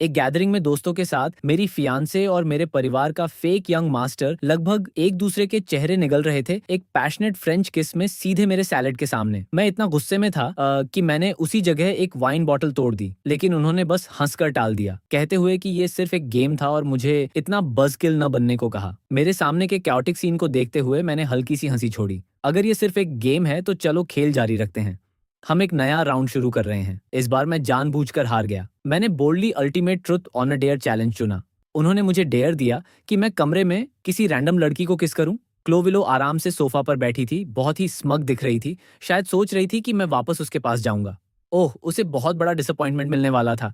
एक गैदरिंग में दोस्तों के साथ मेरी फियांसे और मेरे परिवार का फेक यंग मास्टर लगभग एक दूसरे के चेहरे निगल रहे थे एक पैशनेट फ्रेंच किस में सीधे मेरे सैलेड के सामने। मैं इतना गुस्से में था कि मैंने उसी जगह एक वाइन बॉटल तोड़ दी, लेकिन उन्होंने बस हंसकर टाल दिया, कहते हुए कि ये सिर्फ एक गेम था और मुझे इतना बज़किल न बनने को कहा। मेरे सामने के कैओटिक सीन को देखते हुए मैंने हल्की सी हंसी छोड़ी। अगर ये सिर्फ एक गेम है तो चलो खेल जारी रखते हैं। हम एक नया राउंड शुरू कर रहे हैं। इस बार मैं जानबूझकर हार गया। मैंने boldly ultimate truth on a dare challenge चुना। उन्होंने मुझे डेयर दिया कि मैं कमरे में किसी रैंडम लड़की को किस करूं। क्लोविलो आराम से सोफा पर बैठी थी, बहुत ही स्मग दिख रही थी, शायद सोच रही थी कि मैं वापस उसके पास जाऊंगा। ओह, उसे बहुत बड़ा डिसअपॉइंटमेंट मिलने वाला था।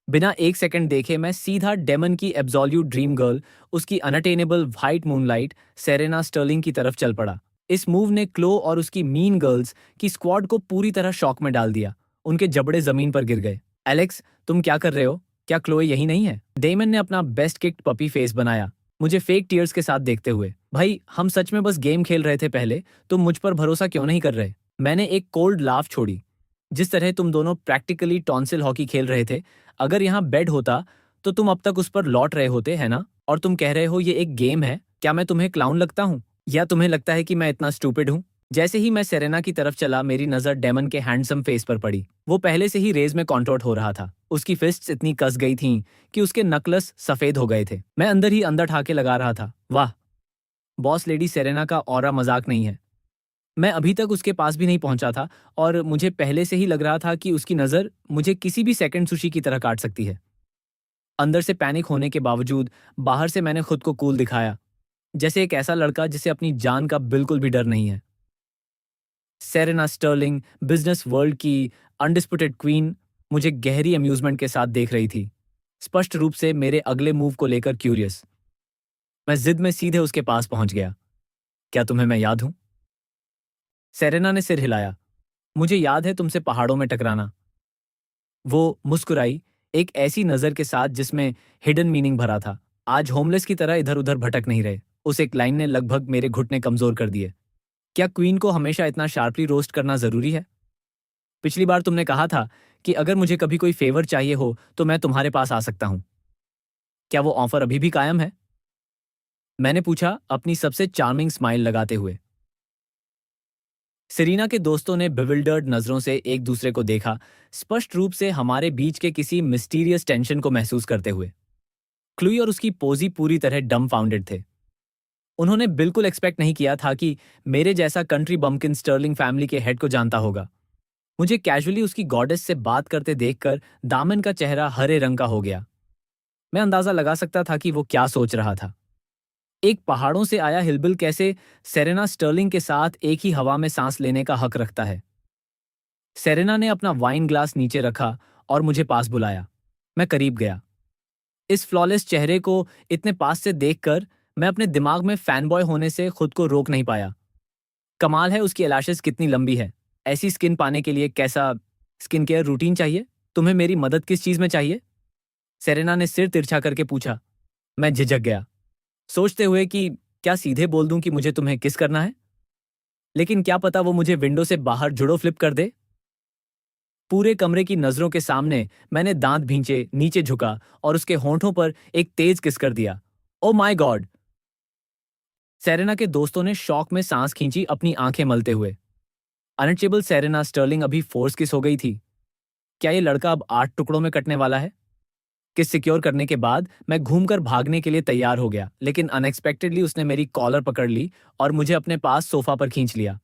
बिना एक सेकंड देखे मैं सीधा डेमन की एब्सोल्यूट ड्रीम गर्ल, उसकी unattainable white moonlight Serena Sterling की तरफ चल पड़ा। इस मूव ने क्लो और उसकी मीन गर्ल्स की स्क्वाड को पूरी तरह शॉक में डाल दिया। उनके जबड़े जमीन पर गिर गए। एलेक्स, तुम क्या कर रहे हो? क्या क्लोए यही नहीं है? डेमन ने अपना बेस्ट किक्ड पपी फेस बनाया, मुझे फेक टीयर्स के साथ देखते हुए। भाई, हम सच में बस गेम खेल रहे थे पहले, तुम मुझ पर भरोसा क्यों नहीं कर रहे? मैंने एक कोल्ड लाफ छोड़ी। जिस तरह तुम दोनों प्रैक्टिकली टॉन्सिल हॉकी खेल रहे थे, अगर यहाँ बेड होता तो तुम अब तक उस पर लौट रहे होते, है ना? और तुम कह रहे हो ये एक गेम है। क्या मैं तुम्हें क्लाउन लगता हूँ? या तुम्हें लगता है कि मैं इतना स्टूपिड हूँ? जैसे ही मैं सेरेना की तरफ चला, मेरी नजर डेमन के हैंडसम फेस पर पड़ी। वो पहले से ही रेज में कॉन्ट्रोट हो रहा था। उसकी फिस्ट्स इतनी कस गई थीं कि उसके नकलस सफेद हो गए थे। मैं अंदर ही अंदर ठाके लगा रहा था। वाह, बॉस लेडी सेरेना का ऑरा मजाक नहीं है। मैं अभी तक उसके पास भी नहीं पहुंचा था और मुझे पहले से ही लग रहा था कि उसकी नजर मुझे किसी भी सेकंड सुशी की तरह काट सकती है। अंदर से पैनिक होने के बावजूद बाहर से मैंने खुद को कूल दिखाया, जैसे एक ऐसा लड़का जिसे अपनी जान का बिल्कुल भी डर नहीं है। सेरेना स्टर्लिंग, बिजनेस वर्ल्ड की अनडिस्प्यूटेड क्वीन, मुझे गहरी अम्यूजमेंट के साथ देख रही थी, स्पष्ट रूप से मेरे अगले मूव को लेकर क्यूरियस। मैं जिद में सीधे उसके पास पहुंच गया। क्या तुम्हें मैं याद हूं? सेरेना ने सिर हिलाया। मुझे याद है तुमसे पहाड़ों में टकराना। वो मुस्कुराई, एक ऐसी नजर के साथ जिसमें हिडन मीनिंग भरा था। आज होमलेस की तरह इधर उधर भटक नहीं रहे। उस एक लाइन ने लगभग मेरे घुटने कमजोर कर दिए। क्या क्वीन को हमेशा इतना शार्पली रोस्ट करना जरूरी है? पिछली बार तुमने कहा था कि अगर मुझे कभी कोई फेवर चाहिए हो तो मैं तुम्हारे पास आ सकता हूं। क्या वो ऑफर अभी भी कायम है? मैंने पूछा, अपनी सबसे चार्मिंग स्माइल लगाते हुए। सेरीना के दोस्तों ने बिविल्डर्ड नजरों से एक दूसरे को देखा, स्पष्ट रूप से हमारे बीच के किसी मिस्टीरियस टेंशन को महसूस करते हुए। क्लुई और उसकी पोजी पूरी तरह डम फाउंडेड थे। उन्होंने बिल्कुल एक्सपेक्ट नहीं किया था कि मेरे जैसा कंट्री बम्पकिन स्टर्लिंग फैमिली के हेड को जानता होगा। मुझे कैजुअली उसकी गॉडेस से बात करते देखकर दामन का चेहरा हरे रंग का हो गया। मैं अंदाजा लगा सकता था कि वो क्या सोच रहा था। एक पहाड़ों से आया हिलबिल कैसे सेरेना स्टर्लिंग के साथ एक ही हवा में सांस लेने का हक रखता है? सेरेना ने अपना वाइन ग्लास नीचे रखा और मुझे पास बुलाया। मैं करीब गया। इस फ्लॉलेस चेहरे को इतने पास से देखकर मैं अपने दिमाग में फैनबॉय होने से खुद को रोक नहीं पाया। कमाल है उसकी एलाशेस कितनी लंबी है। ऐसी स्किन पाने के लिए कैसा स्किन केयर रूटीन चाहिए? तुम्हें मेरी मदद किस चीज में चाहिए? सेरेना ने सिर तिरछा करके पूछा। मैं झिझक गया, सोचते हुए कि क्या सीधे बोल दूं कि मुझे तुम्हें किस करना है, लेकिन क्या पता वो मुझे विंडो से बाहर जुड़ो फ्लिप कर दे। पूरे कमरे की नजरों के सामने मैंने दांत भींचे, नीचे झुका और उसके होंठों पर एक तेज किस कर दिया। Oh my God! सेरेना के दोस्तों ने शौक में सांस खींची, अपनी आंखें मलते हुए। अनटचेबल सेरेना स्टर्लिंग अभी फोर्स किस हो गई थी। क्या ये लड़का अब 8 टुकड़ों में कटने वाला है? किस सिक्योर करने के बाद मैं घूमकर भागने के लिए तैयार हो गया, लेकिन अनएक्सपेक्टेडली उसने मेरी कॉलर पकड़ ली और मुझे अपने पास सोफा पर खींच लिया।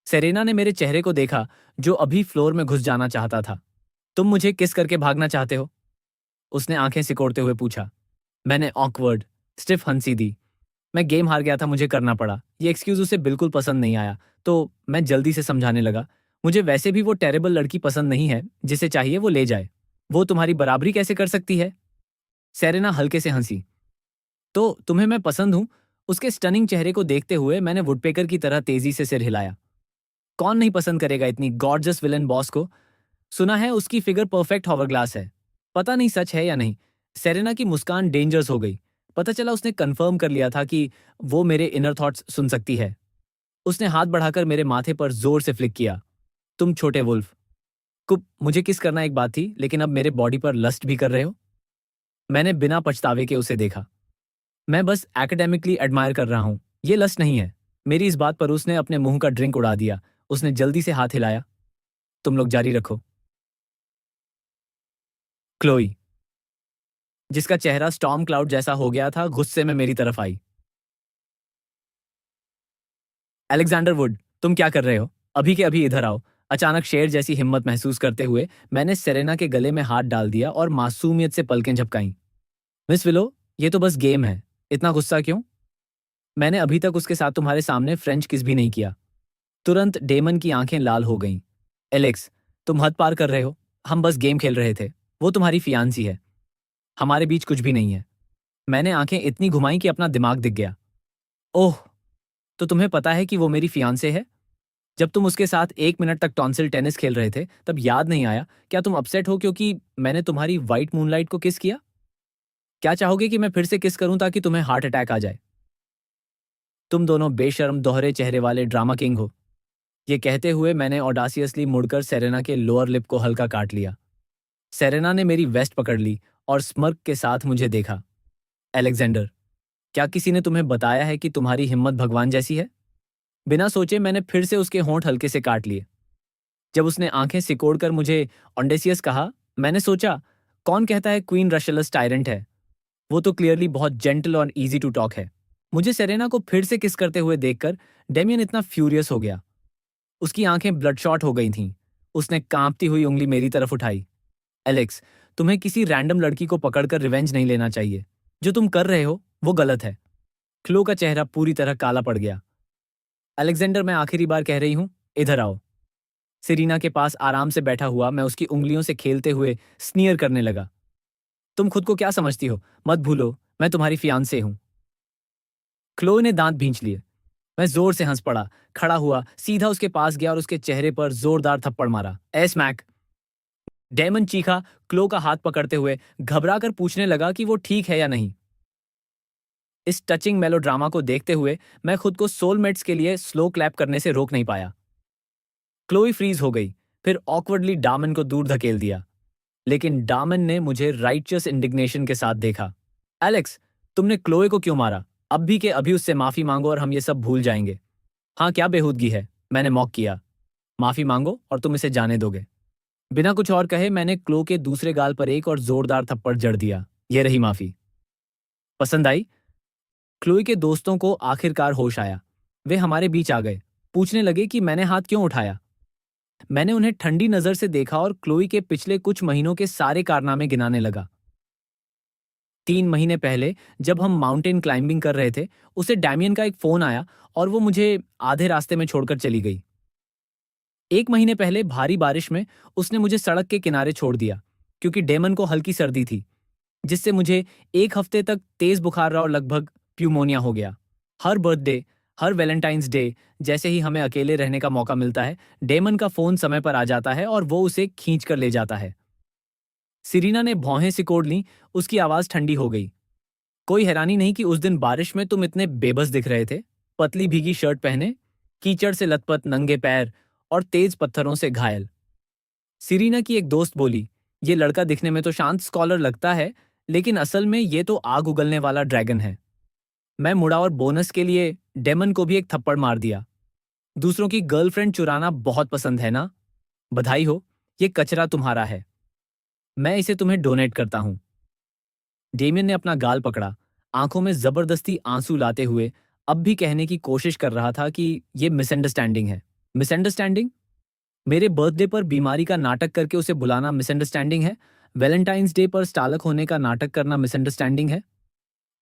सेरेना ने मेरे चेहरे को देखा, जो अभी फ्लोर में घुस जाना चाहता था। तुम मुझे किस करके भागना चाहते हो? उसने आंखें सिकोड़ते हुए पूछा। मैंने ऑकवर्ड, स्टिफ हंसी दी। मैं गेम हार गया था, मुझे करना पड़ा। ये एक्सक्यूज उसे बिल्कुल पसंद नहीं आया, तो मैं जल्दी से समझाने लगा। मुझे वैसे भी वो टेरेबल लड़की पसंद नहीं है, जिसे चाहिए वो ले जाए। वो तुम्हारी बराबरी कैसे कर सकती है? सेरेना हल्के से हंसी। तो तुम्हें मैं पसंद हूं? उसके स्टनिंग चेहरे को देखते हुए मैंने वुडपेकर की तरह तेजी से सिर हिलाया। कौन नहीं पसंद करेगा इतनी गॉर्जस विलन बॉस को? सुना है उसकी फिगर परफेक्ट हॉवरग्लास है। पता नहीं सच है या नहीं। सेरेना की मुस्कान डेंजरस हो गई। पता चला उसने कंफर्म कर लिया था कि वो मेरे इनर थॉट्स सुन सकती है। उसने हाथ बढ़ाकर मेरे माथे पर जोर से फ्लिक किया। तुम छोटे वुल्फ। कुप, मुझे किस करना एक बात थी, लेकिन अब मेरे बॉडी पर लस्ट भी कर रहे हो? मैंने बिना पछतावे के उसे देखा। मैं बस एकेडमिकली एडमायर कर रहा हूँ, ये लस्ट नहीं है। मेरी इस बात पर उसने अपने मुंह का ड्रिंक उड़ा दिया। उसने जल्दी से हाथ हिलाया। तुम लोग जारी रखो। क्लोई, जिसका चेहरा स्टॉर्म क्लाउड जैसा हो गया था, गुस्से में मेरी तरफ आई। अलेक्जेंडर वुड, तुम क्या कर रहे हो? अभी के अभी इधर आओ। अचानक शेर जैसी हिम्मत महसूस करते हुए मैंने सेरेना के गले में हाथ डाल दिया और मासूमियत से पलकें झपकाईं। मिस विलो, ये तो बस गेम है। इतना गुस्सा क्यों? मैंने अभी तक उसके साथ तुम्हारे सामने फ्रेंच किस भी नहीं किया। तुरंत डेमन की आंखें लाल हो गईं। एलेक्स, तुम हद पार कर रहे हो। हम बस गेम खेल रहे थे। वो तुम्हारी फियांसी है। हमारे बीच कुछ भी नहीं है। मैंने आंखें इतनी घुमाई कि अपना दिमाग दिख गया। ओह, तो तुम्हें पता है कि वो मेरी फियांसे है? जब तुम उसके साथ 1 मिनट तक टॉन्सिल टेनिस खेल रहे थे तब याद नहीं आया? क्या तुम अपसेट हो क्योंकि मैंने तुम्हारी व्हाइट मूनलाइट को किस किया? क्या चाहोगे कि मैं फिर से किस करूं ताकि तुम्हें हार्ट अटैक आ जाए? तुम दोनों बेशर्म दोहरे चेहरे वाले ड्रामा किंग हो। ये कहते हुए मैंने ऑडासियसली मुड़कर सेरेना के लोअर लिप को हल्का काट लिया। सेरेना ने मेरी वेस्ट पकड़ ली और स्मर्क के साथ मुझे देखा। अलेक्जेंडर, क्या किसी ने तुम्हें बताया है कि तुम्हारी हिम्मत भगवान जैसी है? बिना सोचे मैंने फिर से उसके होंठ हल्के से काट लिए। जब उसने आंखें सिकोड़कर मुझे ऑन्डेसियस कहा, मैंने सोचा, कौन कहता है क्वीन रशेलस टायरेंट है? वो तो क्लियरली बहुत जेंटल और इजी टू टॉक है। मुझे सेरेना को फिर से किस करते हुए देखकर डेमियन इतना फ्यूरियस हो गया। उसकी आंखें ब्लडशॉट हो गई थीं। उसने कांपती हुई उंगली मेरी तरफ उठाई। एलेक्स, तुम्हें किसी रैंडम लड़की को पकड़कर रिवेंज नहीं लेना चाहिए। जो तुम कर रहे हो वो गलत है। क्लो का चेहरा पूरी तरह काला पड़ गया। अलेक्जेंडर, मैं आखिरी बार कह रही हूं, इधर आओ। सेरीना के पास आराम से बैठा हुआ मैं उसकी उंगलियों से खेलते हुए स्नीयर करने लगा। तुम खुद को क्या समझती हो? मत भूलो, मैं तुम्हारी फियांसे हूं। क्लो ने दांत भींच लिए। मैं जोर से हंस पड़ा, खड़ा हुआ, सीधा उसके पास गया और उसके चेहरे पर जोरदार थप्पड़ मारा। स्मैक! डेमन चीखा, क्लो का हाथ पकड़ते हुए घबराकर पूछने लगा कि वो ठीक है या नहीं। इस टचिंग मेलोड्रामा को देखते हुए मैं खुद को सोलमेट्स के लिए स्लो क्लैप करने से रोक नहीं पाया। क्लोई फ्रीज हो गई, फिर ऑकवर्डली डामन को दूर धकेल दिया। लेकिन डामन ने मुझे राइटियस इंडिग्नेशन के साथ देखा। एलेक्स, तुमने क्लोए को क्यों मारा? अब भी के अभी उससे माफी मांगो और हम ये सब भूल जाएंगे। हाँ, क्या बेहूदगी है? मैंने मॉक किया। माफी मांगो और तुम इसे जाने दोगे। बिना कुछ और कहे मैंने क्लो के दूसरे गाल पर एक और जोरदार थप्पड़ जड़ दिया। ये रही माफी। पसंद आई? क्लोई के दोस्तों को आखिरकार होश आया। वे हमारे बीच आ गए। पूछने लगे कि मैंने हाथ क्यों उठाया। मैंने उन्हें ठंडी नजर से देखा और क्लोई के पिछले कुछ महीनों के सारे कारनामे गिनाने लगा। 3 महीने पहले जब हम माउंटेन क्लाइंबिंग कर रहे थे, उसे डैमियन का एक फोन आया और वो मुझे आधे रास्ते में छोड़कर चली गई। 1 महीने पहले भारी बारिश में उसने मुझे सड़क के किनारे छोड़ दिया क्योंकि डेमन को हल्की सर्दी थी, जिससे मुझे 1 हफ्ते तक तेज बुखार रहा और लगभग प्यूमोनिया हो गया। हर बर्थडे, हर वैलेंटाइंस डे, जैसे ही हमें अकेले रहने का मौका मिलता है, डेमन का फोन समय पर आ जाता है और वो उसे खींच कर ले जाता है। सिरीना ने भौहें सिकोड़ लीं, उसकी आवाज ठंडी हो गई। कोई हैरानी नहीं कि उस दिन बारिश में तुम इतने बेबस दिख रहे थे। पतली भीगी शर्ट पहने, कीचड़ से लथपथ नंगे पैर और तेज पत्थरों से घायल। सिरीना की एक दोस्त बोली, ये लड़का दिखने में तो शांत स्कॉलर लगता है, लेकिन असल में ये तो आग उगलने वाला ड्रैगन है। मैं मुड़ा और बोनस के लिए डेमन को भी एक थप्पड़ मार दिया। दूसरों की गर्लफ्रेंड चुराना बहुत पसंद है ना? बधाई हो, ये कचरा तुम्हारा है। मैं इसे तुम्हें डोनेट करता हूं। डेमियन ने अपना गाल पकड़ा, आंखों में जबरदस्ती आंसू लाते हुए अब भी कहने की कोशिश कर रहा था कि ये मिसअंडरस्टैंडिंग है। मिसअंडरस्टैंडिंग? मेरे बर्थडे पर बीमारी का नाटक करके उसे बुलाना मिसअंडरस्टैंडिंग है? वैलेंटाइंस डे पर स्टालक होने का नाटक करना मिसअंडरस्टैंडिंग है?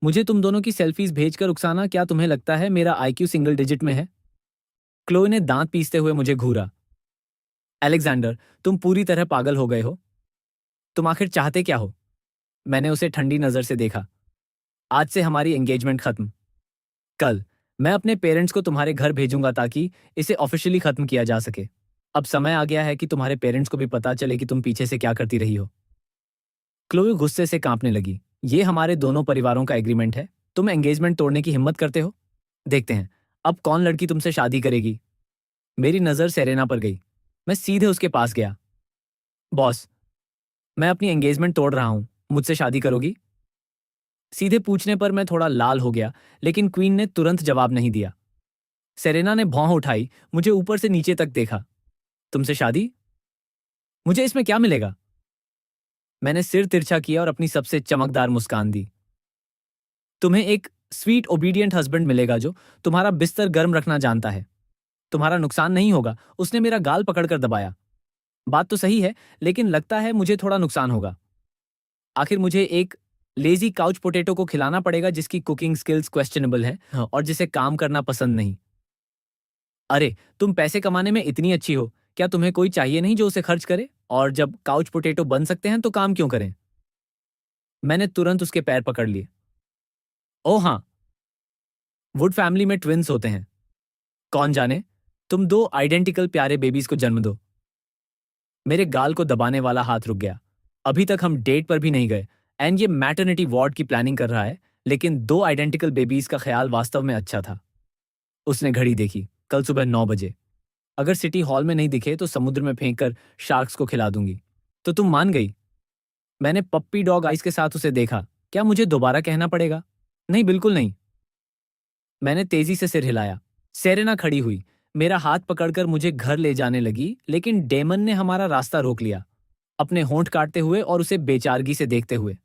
मुझे तुम दोनों की सेल्फीज भेजकर उकसाना क्या तुम्हें लगता है मेरा आईक्यू सिंगल डिजिट में है? क्लोई ने दांत पीसते हुए मुझे घूरा। अलेक्जेंडर, तुम पूरी तरह पागल हो गए हो। तुम आखिर चाहते क्या हो? मैंने उसे ठंडी नजर से देखा। आज से हमारी एंगेजमेंट खत्म। कल मैं अपने पेरेंट्स को तुम्हारे घर भेजूंगा ताकि इसे ऑफिशियली खत्म किया जा सके। अब समय आ गया है कि तुम्हारे पेरेंट्स को भी पता चले कि तुम पीछे से क्या करती रही हो। क्लोई गुस्से से कांपने लगी। ये हमारे दोनों परिवारों का एग्रीमेंट है। तुम एंगेजमेंट तोड़ने की हिम्मत करते हो? देखते हैं अब कौन लड़की तुमसे शादी करेगी। मेरी नजर सेरेना पर गई। मैं सीधे उसके पास गया। बॉस, मैं अपनी एंगेजमेंट तोड़ रहा हूं। मुझसे शादी करोगी? सीधे पूछने पर मैं थोड़ा लाल हो गया, लेकिन क्वीन ने तुरंत जवाब नहीं दिया। सेरेना ने भौं उठाई, मुझे ऊपर से नीचे तक देखा। तुमसे शादी? मुझे इसमें क्या मिलेगा? मैंने सिर तिरछा किया और अपनी सबसे चमकदार मुस्कान दी। तुम्हें एक स्वीट ओबीडियंट हस्बैंड मिलेगा जो तुम्हारा बिस्तर गर्म रखना जानता है। तुम्हारा नुकसान नहीं होगा। उसने मेरा गाल पकड़कर दबाया। बात तो सही है, लेकिन लगता है मुझे थोड़ा नुकसान होगा। आखिर मुझे एक लेजी काउच पोटैटो को खिलाना पड़ेगा जिसकी कुकिंग स्किल्स क्वेश्चनेबल है, हाँ, और जिसे काम करना पसंद नहीं। अरे, तुम पैसे कमाने में इतनी अच्छी हो, क्या तुम्हें कोई चाहिए नहीं जो उसे खर्च करे? और जब काउच पोटैटो बन सकते हैं तो काम क्यों करें? मैंने तुरंत उसके पैर पकड़ लिए। ओह हाँ, वुड फैमिली में ट्विन्स होते हैं। कौन जाने, तुम दो आइडेंटिकल प्यारे बेबीज को जन्म दो। मेरे गाल को दबाने वाला हाथ रुक गया। अभी तक हम डेट पर भी नहीं गए, एंड ये मैटरनिटी वार्ड की प्लानिंग कर रहा है, लेकिन दो आइडेंटिकल बेबीज का ख्याल वास्तव में अच्छा था। उसने घड़ी देखी। कल सुबह 9 बजे। अगर सिटी हॉल में नहीं दिखे तो समुद्र में फेंक कर शार्क्स को खिला दूंगी। तो तुम मान गई? मैंने पप्पी डॉग आइस के साथ उसे देखा। क्या मुझे दोबारा कहना पड़ेगा? नहीं, बिल्कुल नहीं। मैंने तेजी से सिर हिलाया। सेरेना खड़ी हुई, मेरा हाथ पकड़कर मुझे घर ले जाने लगी, लेकिन डेमन ने हमारा रास्ता रोक लिया, अपने होंठ काटते हुए और उसे बेचारगी से देखते हुए।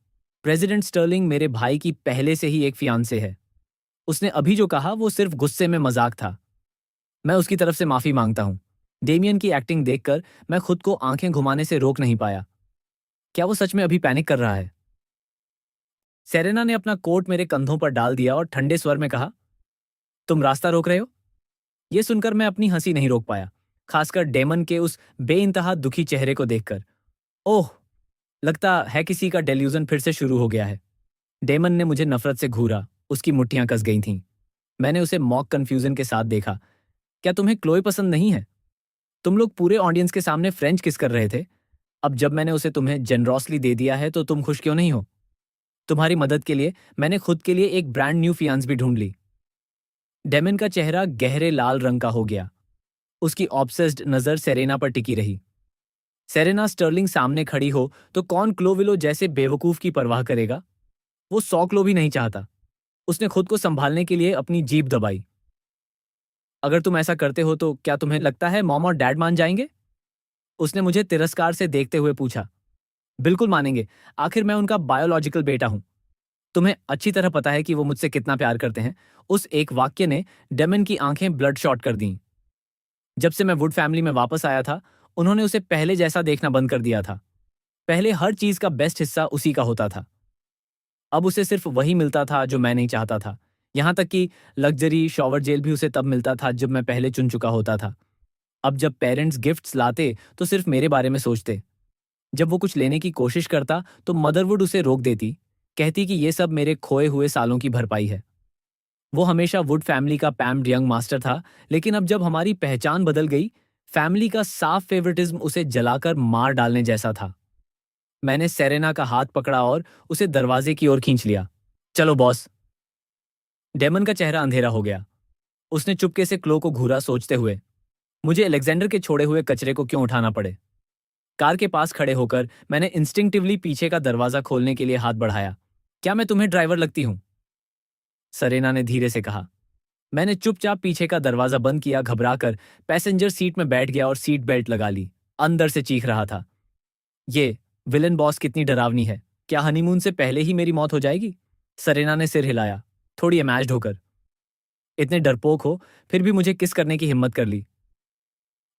प्रेसिडेंट स्टर्लिंग मेरे भाई की पहले से ही एक फियांसे है। उसने अभी जो कहा वो सिर्फ गुस्से में मजाक था। मैं उसकी तरफ से माफी मांगता हूं। डेमियन की एक्टिंग देखकर मैं खुद को आंखें घुमाने से रोक नहीं पाया। क्या वो सच में अभी पैनिक कर रहा है? सेरेना ने अपना कोट मेरे कंधों पर डाल दिया और ठंडे स्वर में कहा, तुम रास्ता रोक रहे हो? यह सुनकर मैं अपनी हंसी नहीं रोक पाया, खासकर डेमन के उस बेइंतहा दुखी चेहरे को देखकर। ओह, लगता है किसी का डेल्यूजन फिर से शुरू हो गया है। डेमन ने मुझे नफरत से घूरा। उसकी मुट्ठियां कस गई थीं। मैंने उसे मॉक कन्फ्यूजन के साथ देखा। क्या तुम्हें क्लोई पसंद नहीं है? तुम लोग पूरे ऑडियंस के सामने फ्रेंच किस कर रहे थे। अब जब मैंने उसे तुम्हें जेनरॉसली दे दिया है तो तुम खुश क्यों नहीं हो? तुम्हारी मदद के लिए मैंने खुद के लिए एक ब्रांड न्यू फियांस भी ढूंढ ली। डेमन का चेहरा गहरे लाल रंग का हो गया। उसकी ऑब्सेस्ड नजर सेरेना पर टिकी रही। सेरेना स्टर्लिंग सामने खड़ी हो तो कौन क्लोविलो जैसे बेवकूफ की परवाह करेगा? वो 100 क्लो भी नहीं चाहता। उसने खुद को संभालने के लिए अपनी जीभ दबाई। अगर तुम ऐसा करते हो तो क्या तुम्हें लगता है मॉम और डैड मान जाएंगे? उसने मुझे तिरस्कार से देखते हुए पूछा। बिल्कुल मानेंगे, आखिर मैं उनका बायोलॉजिकल बेटा हूं। तुम्हें अच्छी तरह पता है कि वो मुझसे कितना प्यार करते हैं। उस एक वाक्य ने डेमन की आंखें ब्लड शॉट कर दीं। जब से मैं वुड फैमिली में वापस आया था, उन्होंने उसे पहले जैसा देखना बंद कर दिया था। पहले हर चीज का बेस्ट हिस्सा उसी का होता था। अब उसे सिर्फ वही मिलता था जो मैं नहीं चाहता था। यहां तक कि लग्जरी शॉवर जेल भी उसे तब मिलता था जब मैं पहले चुन चुका होता था। अब जब पेरेंट्स गिफ्ट्स लाते तो सिर्फ मेरे बारे में सोचते। जब वो कुछ लेने की कोशिश करता तो मदरवुड उसे रोक देती, कहती कि ये सब मेरे खोए हुए सालों की भरपाई है। वो हमेशा वुड फैमिली का पैम्ड यंग मास्टर था, लेकिन अब जब हमारी पहचान बदल गई, फैमिली का साफ फेवरेटिज्म उसे जलाकर मार डालने जैसा था। मैंने सेरेना का हाथ पकड़ा और उसे दरवाजे की ओर खींच लिया। चलो बॉस। डेमन का चेहरा अंधेरा हो गया। उसने चुपके से क्लो को घूरा, सोचते हुए मुझे अलेक्जेंडर के छोड़े हुए कचरे को क्यों उठाना पड़े। कार के पास खड़े होकर मैंने इंस्टिंक्टिवली पीछे का दरवाजा खोलने के लिए हाथ बढ़ाया। क्या मैं तुम्हें ड्राइवर लगती हूं? सरेना ने धीरे से कहा। मैंने चुपचाप पीछे का दरवाजा बंद किया, घबराकर पैसेंजर सीट में बैठ गया और सीट बेल्ट लगा ली। अंदर से चीख रहा था, ये विलन बॉस कितनी डरावनी है। क्या हनीमून से पहले ही मेरी मौत हो जाएगी? सरेना ने सिर हिलाया, थोड़ी अमैज्ड होकर। इतने डरपोक हो फिर भी मुझे किस करने की हिम्मत कर ली।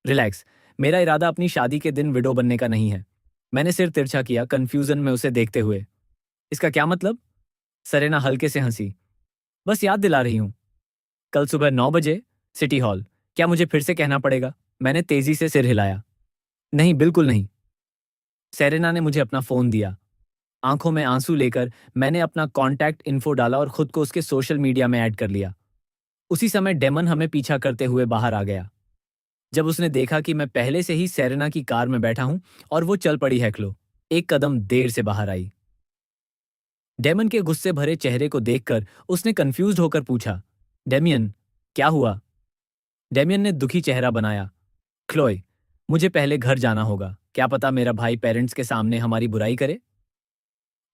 रिलैक्स, मेरा इरादा अपनी शादी के दिन विडो बनने का नहीं है। मैंने सिर तिरछा किया, कंफ्यूजन में उसे देखते हुए। इसका क्या मतलब? सरेना हल्के से हंसी। बस याद दिला रही हूं। कल सुबह 9 बजे, सिटी हॉल। क्या मुझे फिर से कहना पड़ेगा? मैंने तेजी से सिर हिलाया। नहीं, बिल्कुल नहीं। सेरेना ने मुझे अपना फोन दिया। आंखों में आंसू लेकर मैंने अपना कॉन्टैक्ट इन्फो डाला और खुद को उसके सोशल मीडिया में ऐड कर लिया। उसी समय डेमन हमें पीछा करते हुए बाहर आ गया। जब उसने देखा कि मैं पहले से ही सेरेना की कार में बैठा हूं और वो चल पड़ी है क्लो, एक कदम देर से बाहर आई। डेमन के गुस्से भरे चेहरे को देखकर उसने कंफ्यूज्ड होकर पूछा, डेमियन, क्या हुआ? डेमियन ने दुखी चेहरा बनाया। क्लोय, मुझे पहले घर जाना होगा। क्या पता मेरा भाई पेरेंट्स के सामने हमारी बुराई करे।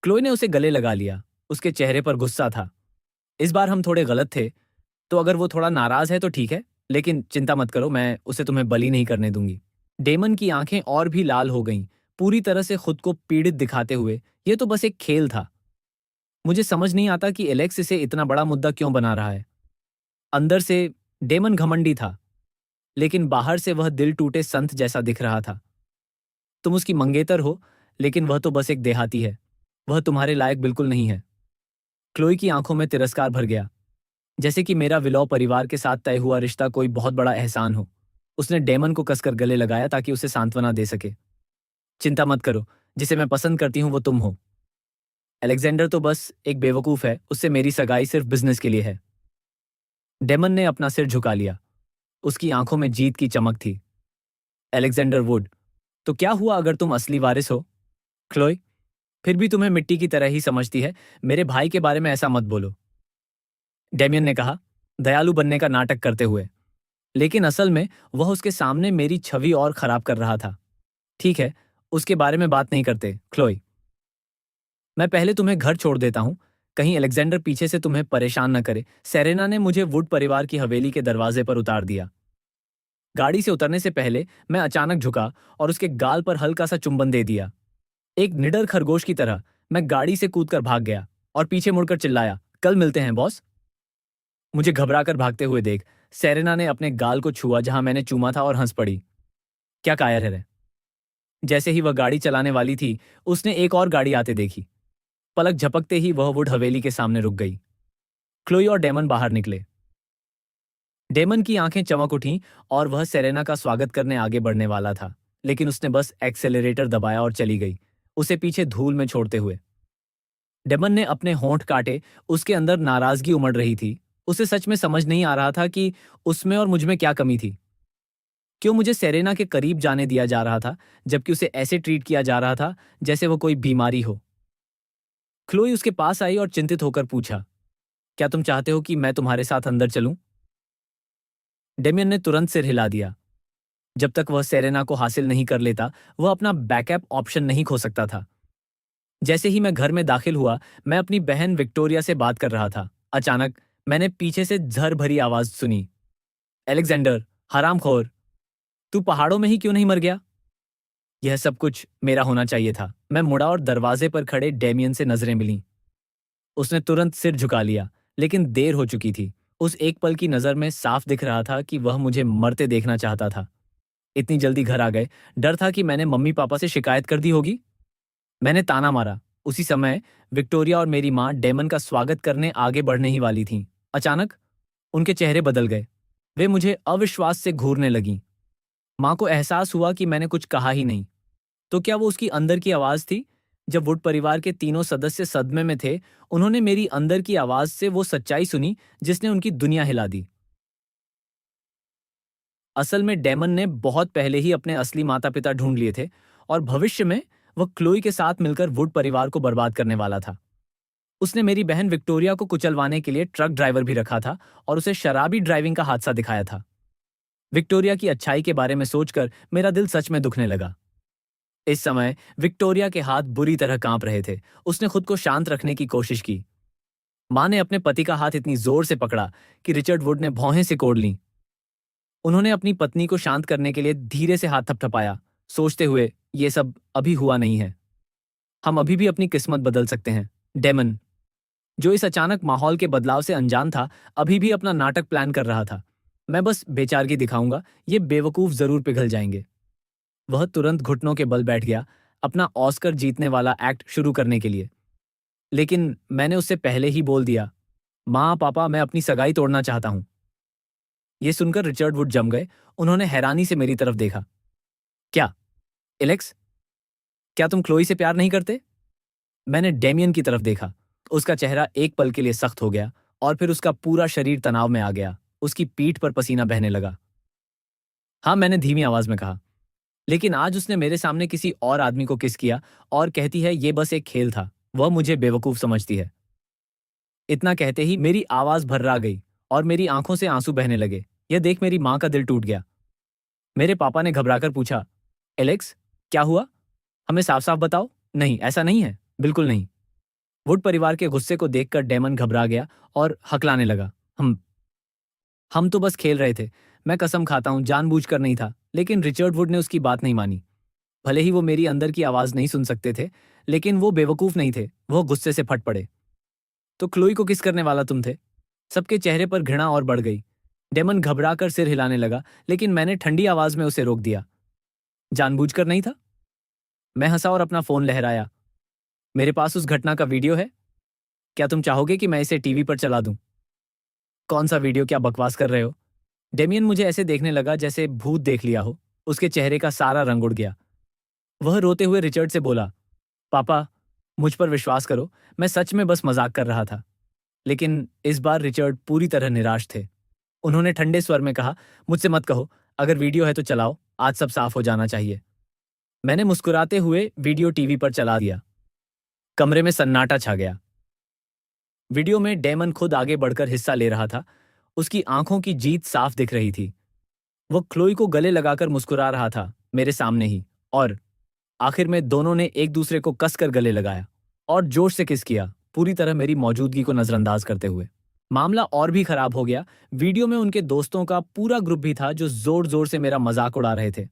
क्लोय ने उसे गले लगा लिया। उसके चेहरे पर गुस्सा था। इस बार हम थोड़े गलत थे, तो अगर वो थोड़ा नाराज है तो ठीक है, लेकिन चिंता मत करो, मैं उसे तुम्हें बली नहीं करने दूंगी। डेमन की आंखें और भी लाल हो गईं, पूरी तरह से खुद को पीड़ित दिखाते हुए। यह तो बस एक खेल था। मुझे समझ नहीं आता कि एलेक्स इसे इतना बड़ा मुद्दा क्यों बना रहा है। अंदर से डेमन घमंडी था, लेकिन बाहर से वह दिल टूटे संत जैसा दिख रहा था। तुम उसकी मंगेतर हो, लेकिन वह तो बस एक देहाती है। वह तुम्हारे लायक बिल्कुल नहीं है। क्लोई की आंखों में तिरस्कार भर गया, जैसे कि मेरा विलौ परिवार के साथ तय हुआ रिश्ता कोई बहुत बड़ा एहसान हो। उसने डेमन को कसकर गले लगाया ताकि उसे सांत्वना दे सके। चिंता मत करो, जिसे मैं पसंद करती हूं वो तुम हो। अलेक्जेंडर तो बस एक बेवकूफ है, उससे मेरी सगाई सिर्फ बिजनेस के लिए है। डेमन ने अपना सिर झुका लिया। उसकी आंखों में जीत की चमक थी। अलेक्जेंडर वुड, तो क्या हुआ अगर तुम असली वारिस हो? क्लोई, फिर भी तुम्हें मिट्टी की तरह ही समझती है। मेरे भाई के बारे में ऐसा मत बोलो, डेमियन ने कहा, दयालु बनने का नाटक करते हुए। लेकिन असल में वह उसके सामने मेरी छवि और खराब कर रहा था। ठीक है, उसके बारे में बात नहीं करते, क्लोई। मैं पहले तुम्हें घर छोड़ देता हूं, कहीं अलेक्जेंडर पीछे से तुम्हें परेशान न करे। सेरेना ने मुझे वुड परिवार की हवेली के दरवाजे पर उतार दिया। गाड़ी से उतरने से पहले मैं अचानक झुका और उसके गाल पर हल्का सा चुंबन दे दिया। एक निडर खरगोश की तरह मैं गाड़ी से कूदकर भाग गया और पीछे मुड़कर चिल्लाया, कल मिलते हैं बॉस। मुझे घबराकर भागते हुए देख सेरेना ने अपने गाल को छुआ जहां मैंने चूमा था और हंस पड़ी। क्या कायर है रे? जैसे ही वह गाड़ी चलाने वाली थी, उसने एक और गाड़ी आते देखी। पलक झपकते ही वह वुड हवेली के सामने रुक गई। क्लोई और डेमन बाहर निकले। डेमन की आंखें चमक उठीं और वह सेरेना का स्वागत करने आगे बढ़ने वाला था, लेकिन उसने बस एक्सेलरेटर दबाया और चली गई, उसे पीछे धूल में छोड़ते हुए। डेमन ने अपने होंठ काटे, उसके अंदर नाराजगी उमड़ रही थी। उसे सच में समझ नहीं आ रहा था कि उसमें और मुझमें क्या कमी थी। क्यों मुझे सेरेना के करीब जाने दिया जा रहा था, जबकि उसे ऐसे ट्रीट किया जा रहा था जैसे वो कोई बीमारी हो। क्लोई उसके पास आई और चिंतित होकर पूछा, क्या तुम चाहते हो कि मैं तुम्हारे साथ अंदर चलूं? डेमियन ने तुरंत सिर हिला दिया। जब तक वह सेरेना को हासिल नहीं कर लेता, वह अपना बैकअप ऑप्शन नहीं खो सकता था। जैसे ही मैं घर में दाखिल हुआ, मैं अपनी बहन विक्टोरिया से बात कर रहा था। अचानक मैंने पीछे से झर भरी आवाज सुनी, एलेक्जेंडर, हरामखोर, तू पहाड़ों में ही क्यों नहीं मर गया? यह सब कुछ मेरा होना चाहिए था। मैं मुड़ा और दरवाजे पर खड़े डेमियन से नजरें मिलीं। उसने तुरंत सिर झुका लिया, लेकिन देर हो चुकी थी। उस एक पल की नजर में साफ दिख रहा था कि वह मुझे मरते देखना चाहता था। इतनी जल्दी घर आ गए? डर था कि मैंने मम्मी पापा से शिकायत कर दी होगी। मैंने ताना मारा। उसी समय विक्टोरिया और मेरी माँ डेमन का स्वागत करने आगे बढ़ने ही वाली थीं। अचानक उनके चेहरे बदल गए। वे मुझे अविश्वास से घूरने लगीं। माँ को एहसास हुआ कि मैंने कुछ कहा ही नहीं। तो क्या वो उसकी अंदर की आवाज थी? जब वुड परिवार के तीनों सदस्य सदमे में थे, उन्होंने मेरी अंदर की आवाज से वो सच्चाई सुनी जिसने उनकी दुनिया हिला दी। असल में डेमन ने बहुत पहले ही अपने असली माता पिता ढूंढ लिए थे और भविष्य में वह क्लोई के साथ मिलकर वुड परिवार को बर्बाद करने वाला था। उसने मेरी बहन विक्टोरिया को कुचलवाने के लिए ट्रक ड्राइवर भी रखा था और उसे शराबी ड्राइविंग का हादसा दिखाया था। विक्टोरिया की अच्छाई के बारे में सोचकर मेरा दिल सच में दुखने लगा। इस समय विक्टोरिया के हाथ बुरी तरह कांप रहे थे। उसने खुद को शांत रखने की कोशिश की। मां ने अपने पति का हाथ इतनी जोर से पकड़ा कि रिचर्ड वुड ने भौहें सिकोड़ लीं। उन्होंने अपनी पत्नी को शांत करने के लिए धीरे से हाथ थपथपाया, सोचते हुए, ये सब अभी हुआ नहीं है। हम अभी भी अपनी किस्मत बदल सकते हैं। डेमन, जो इस अचानक माहौल के बदलाव से अनजान था, अभी भी अपना नाटक प्लान कर रहा था। मैं बस बेचारगी दिखाऊंगा, ये बेवकूफ जरूर पिघल जाएंगे। वह तुरंत घुटनों के बल बैठ गया, अपना ऑस्कर जीतने वाला एक्ट शुरू करने के लिए। लेकिन मैंने उससे पहले ही बोल दिया, माँ पापा, मैं अपनी सगाई तोड़ना चाहता हूं। यह सुनकर रिचर्ड वुड जम गए। उन्होंने हैरानी से मेरी तरफ देखा। क्या एलेक्स, क्या तुम क्लोई से प्यार नहीं करते? मैंने डेमियन की तरफ देखा। उसका चेहरा एक पल के लिए सख्त हो गया और फिर उसका पूरा शरीर तनाव में आ गया। उसकी पीठ पर पसीना बहने लगा। हाँ, मैंने धीमी आवाज में कहा। लेकिन आज उसने मेरे सामने किसी और आदमी को किस किया और कहती है ये बस एक खेल था। वह मुझे बेवकूफ समझती है। इतना कहते ही मेरी आवाज भर्रा गई और मेरी आंखों से आंसू बहने लगे। यह देख मेरी मां का दिल टूट गया। मेरे पापा ने घबराकर पूछा, एलेक्स, क्या हुआ? हमें साफ साफ बताओ। नहीं, ऐसा नहीं है, बिल्कुल नहीं। वुड परिवार के गुस्से को देखकर डेमन घबरा गया और हकलाने लगा। हम तो बस खेल रहे थे। मैं कसम खाता हूं जानबूझकर नहीं था। लेकिन रिचर्ड वुड ने उसकी बात नहीं मानी। भले ही वो मेरी अंदर की आवाज नहीं सुन सकते थे, लेकिन वो बेवकूफ नहीं थे। वो गुस्से से फट पड़े। तो क्लोई को किस करने वाला तुम थे? सबके चेहरे पर घृणा और बढ़ गई। डेमन घबराकर सिर हिलाने लगा, लेकिन मैंने ठंडी आवाज में उसे रोक दिया। जानबूझकर नहीं था। मैं हंसा और अपना फोन लहराया। मेरे पास उस घटना का वीडियो है। क्या तुम चाहोगे कि मैं इसे टीवी पर चला दूं? कौन सा वीडियो? क्या बकवास कर रहे हो? डेमियन मुझे ऐसे देखने लगा जैसे भूत देख लिया हो। उसके चेहरे का सारा रंग उड़ गया। वह रोते हुए रिचर्ड से बोला, पापा, मुझ पर विश्वास करो, मैं सच में बस मजाक कर रहा था। लेकिन इस बार रिचर्ड पूरी तरह निराश थे। उन्होंने ठंडे स्वर में कहा, मुझसे मत कहो। अगर वीडियो है तो चलाओ, आज सब साफ हो जाना चाहिए। मैंने मुस्कुराते हुए वीडियो टीवी पर चला दिया। कमरे में सन्नाटा छा गया। वीडियो में डेमन खुद आगे बढ़कर हिस्सा ले रहा था। उसकी आंखों की जीत साफ दिख रही थी। वो क्लोई को गले लगाकर मुस्कुरा रहा था, मेरे सामने ही। और आखिर में दोनों ने एक दूसरे को कसकर गले लगाया और जोर से किस किया, पूरी तरह मेरी मौजूदगी को नजरअंदाज करते हुए। मामला और भी खराब हो गया। वीडियो में उनके दोस्तों का पूरा ग्रुप भी था जो जोर जोर से मेरा मजाक उड़ा रहे थे।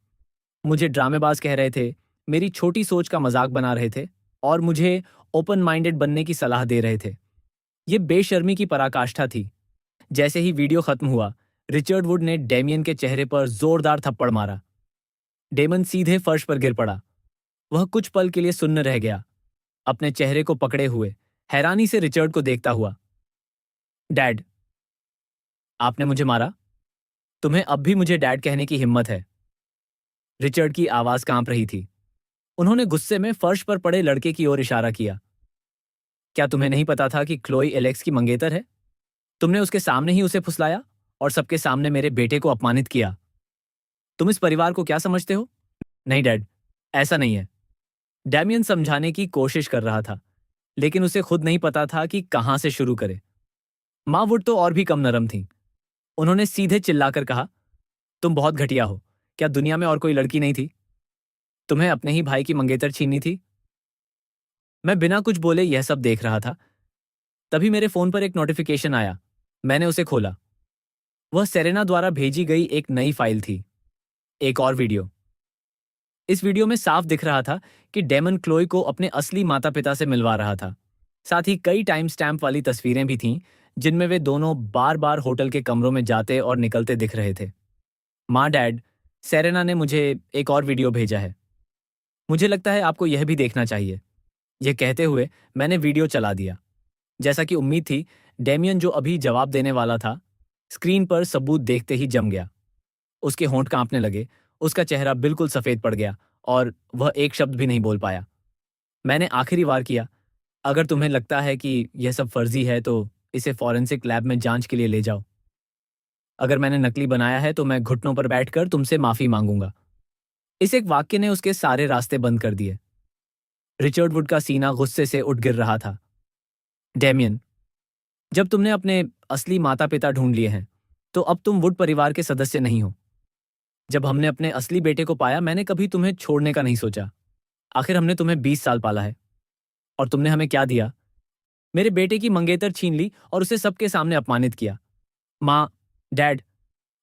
मुझे ड्रामेबाज कह रहे थे, मेरी छोटी सोच का मजाक बना रहे थे और मुझे ओपन माइंडेड बनने की सलाह दे रहे थे। ये बेशर्मी की पराकाष्ठा थी। जैसे ही वीडियो खत्म हुआ, रिचर्ड वुड ने डेमियन के चेहरे पर जोरदार थप्पड़ मारा। डेमन सीधे फर्श पर गिर पड़ा। वह कुछ पल के लिए सुन्न रह गया, अपने चेहरे को पकड़े हुए, हैरानी से रिचर्ड को देखता हुआ। डैड, आपने मुझे मारा? तुम्हें अब भी मुझे डैड कहने की हिम्मत है? रिचर्ड की आवाज कांप रही थी। उन्होंने गुस्से में फर्श पर पड़े लड़के की ओर इशारा किया। क्या तुम्हें नहीं पता था कि क्लोई एलेक्स की मंगेतर है? तुमने उसके सामने ही उसे फुसलाया और सबके सामने मेरे बेटे को अपमानित किया। तुम इस परिवार को क्या समझते हो? नहीं डैड, ऐसा नहीं है। डैमियन समझाने की कोशिश कर रहा था, लेकिन उसे खुद नहीं पता था कि कहां से शुरू करे। माँ वुड तो और भी कम नरम थीं। उन्होंने सीधे चिल्लाकर कहा, तुम बहुत घटिया हो। क्या दुनिया में और कोई लड़की नहीं थी? तुम्हें अपने ही भाई की मंगेतर छीननी थी? मैं बिना कुछ बोले यह सब देख रहा था। तभी मेरे फोन पर एक नोटिफिकेशन आया। मैंने उसे खोला। वह सेरेना द्वारा भेजी गई एक नई फाइल थी। एक और वीडियो। इस वीडियो में साफ दिख रहा था कि डेमन क्लोई को अपने असली माता पिता से मिलवा रहा था। साथ ही कई टाइम स्टैम्प वाली तस्वीरें भी थीं, जिनमें वे दोनों बार बार होटल के कमरों में जाते और निकलते दिख रहे थे। माँ, डैड, सेरेना ने मुझे एक और वीडियो भेजा है। मुझे लगता है आपको यह भी देखना चाहिए। यह कहते हुए मैंने वीडियो चला दिया। जैसा कि उम्मीद थी, डेमियन जो अभी जवाब देने वाला था, स्क्रीन पर सबूत देखते ही जम गया। उसके होंठ कांपने लगे, उसका चेहरा बिल्कुल सफेद पड़ गया और वह एक शब्द भी नहीं बोल पाया। मैंने आखिरी बार किया, अगर तुम्हें लगता है कि यह सब फर्जी है तो इसे फॉरेंसिक लैब में जांच के लिए ले जाओ। अगर मैंने नकली बनाया है तो मैं घुटनों पर बैठकर तुमसे माफी मांगूंगा। इस एक वाक्य ने उसके सारे रास्ते बंद कर दिए। रिचर्ड वुड का सीना गुस्से से उठ गिर रहा था। डेमियन, जब तुमने अपने असली माता पिता ढूंढ लिए हैं, तो अब तुम वुड परिवार के सदस्य नहीं हो। जब हमने अपने असली बेटे को पाया, मैंने कभी तुम्हें छोड़ने का नहीं सोचा। आखिर हमने तुम्हें 20 साल पाला है। और तुमने हमें क्या दिया? मेरे बेटे की मंगेतर छीन ली और उसे सबके सामने अपमानित किया। माँ, डैड,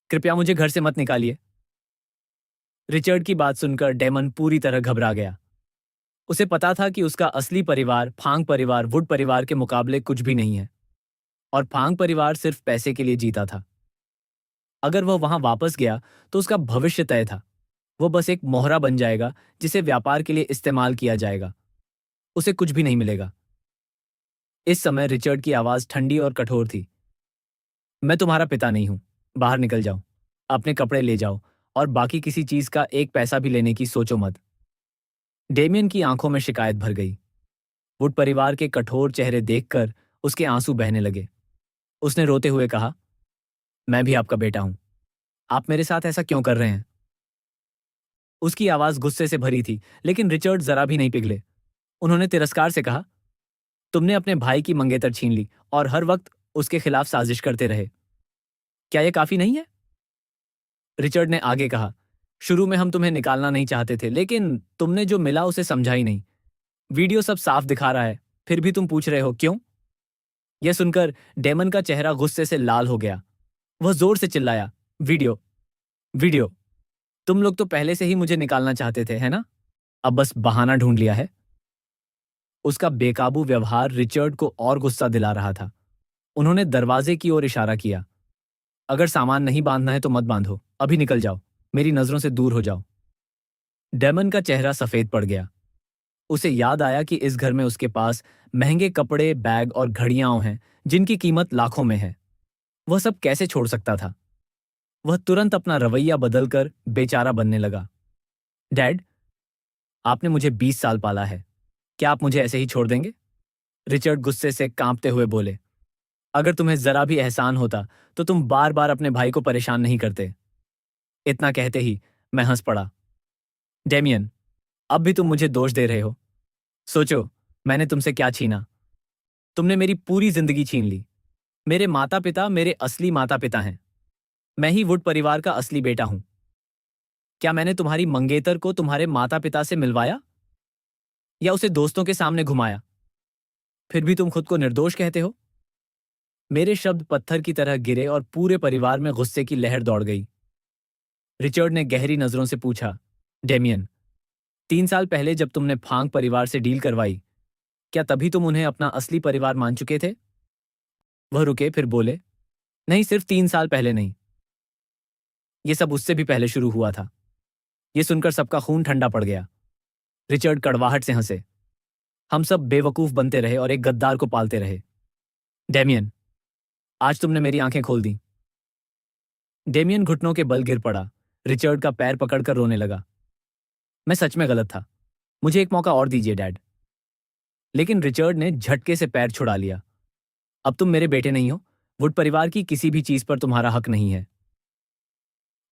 कृपया मुझे घर से मत निकालिए। रिचर्ड की बात सुनकर डेमन पूरी तरह घबरा गया। उसे पता था कि उसका असली परिवार, फांग परिवार, वुड परिवार के मुकाबले कुछ भी नहीं है। और फांग परिवार सिर्फ पैसे के लिए जीता था। अगर वह वहां वापस गया तो उसका भविष्य तय था। वो बस एक मोहरा बन जाएगा जिसे व्यापार के लिए इस्तेमाल किया जाएगा। उसे कुछ भी नहीं मिलेगा। इस समय रिचर्ड की आवाज ठंडी और कठोर थी। मैं तुम्हारा पिता नहीं हूं। बाहर निकल जाओ। अपने कपड़े ले जाओ और बाकी किसी चीज का एक पैसा भी लेने की सोचो मत। डेमियन की आंखों में शिकायत भर गई। वुड परिवार के कठोर चेहरे देखकर उसके आंसू बहने लगे। उसने रोते हुए कहा, मैं भी आपका बेटा हूं। आप मेरे साथ ऐसा क्यों कर रहे हैं? उसकी आवाज गुस्से से भरी थी, लेकिन रिचर्ड जरा भी नहीं पिघले। उन्होंने तिरस्कार से कहा, तुमने अपने भाई की मंगेतर छीन ली और हर वक्त उसके खिलाफ साजिश करते रहे। क्या यह काफी नहीं है? रिचर्ड ने आगे कहा, शुरू में हम तुम्हें निकालना नहीं चाहते थे, लेकिन तुमने जो मिला उसे समझा ही नहीं। वीडियो सब साफ दिखा रहा है। फिर भी तुम पूछ रहे हो क्यों? यह सुनकर डेमन का चेहरा गुस्से से लाल हो गया। वह जोर से चिल्लाया, वीडियो, वीडियो। तुम लोग तो पहले से ही मुझे निकालना चाहते थे, है ना? अब बस बहाना ढूंढ लिया है। उसका बेकाबू व्यवहार रिचर्ड को और गुस्सा दिला रहा था। उन्होंने दरवाजे की ओर इशारा किया। अगर सामान नहीं बांधना है तो मत बांधो, अभी निकल जाओ, मेरी नजरों से दूर हो जाओ। डेमन का चेहरा सफेद पड़ गया। उसे याद आया कि इस घर में उसके पास महंगे कपड़े, बैग और घड़ियां हैं जिनकी कीमत लाखों में है। वह सब कैसे छोड़ सकता था? वह तुरंत अपना रवैया बदलकर बेचारा बनने लगा। डैड, आपने मुझे 20 साल पाला है। क्या आप मुझे ऐसे ही छोड़ देंगे? रिचर्ड गुस्से से कांपते हुए बोले। अगर तुम्हें जरा भी एहसान होता तो तुम बार बार अपने भाई को परेशान नहीं करते। इतना कहते ही मैं हंस पड़ा। डेमियन, अब भी तुम मुझे दोष दे रहे हो। सोचो, मैंने तुमसे क्या छीना? तुमने मेरी पूरी जिंदगी छीन ली। मेरे माता पिता मेरे असली माता पिता हैं। मैं ही वुड परिवार का असली बेटा हूं। क्या मैंने तुम्हारी मंगेतर को तुम्हारे माता पिता से मिलवाया या उसे दोस्तों के सामने घुमाया? फिर भी तुम खुद को निर्दोष कहते हो। मेरे शब्द पत्थर की तरह गिरे और पूरे परिवार में गुस्से की लहर दौड़ गई। रिचर्ड ने गहरी नजरों से पूछा, डेमियन, 3 साल पहले जब तुमने फांग परिवार से डील करवाई, क्या तभी तुम उन्हें अपना असली परिवार मान चुके थे? वह रुके, फिर बोले, नहीं, सिर्फ 3 साल पहले नहीं। ये सब उससे भी पहले शुरू हुआ था। ये सुनकर सबका खून ठंडा पड़ गया। रिचर्ड कड़वाहट से हंसे। हम सब बेवकूफ बनते रहे और एक गद्दार को पालते रहे। डेमियन, आज तुमने मेरी आंखें खोल दी। डेमियन घुटनों के बल गिर पड़ा। रिचर्ड का पैर पकड़कर रोने लगा। मैं सच में गलत था। मुझे एक मौका और दीजिए, डैड। लेकिन रिचर्ड ने झटके से पैर छुड़ा लिया। अब तुम मेरे बेटे नहीं हो। वुड परिवार की किसी भी चीज पर तुम्हारा हक नहीं है।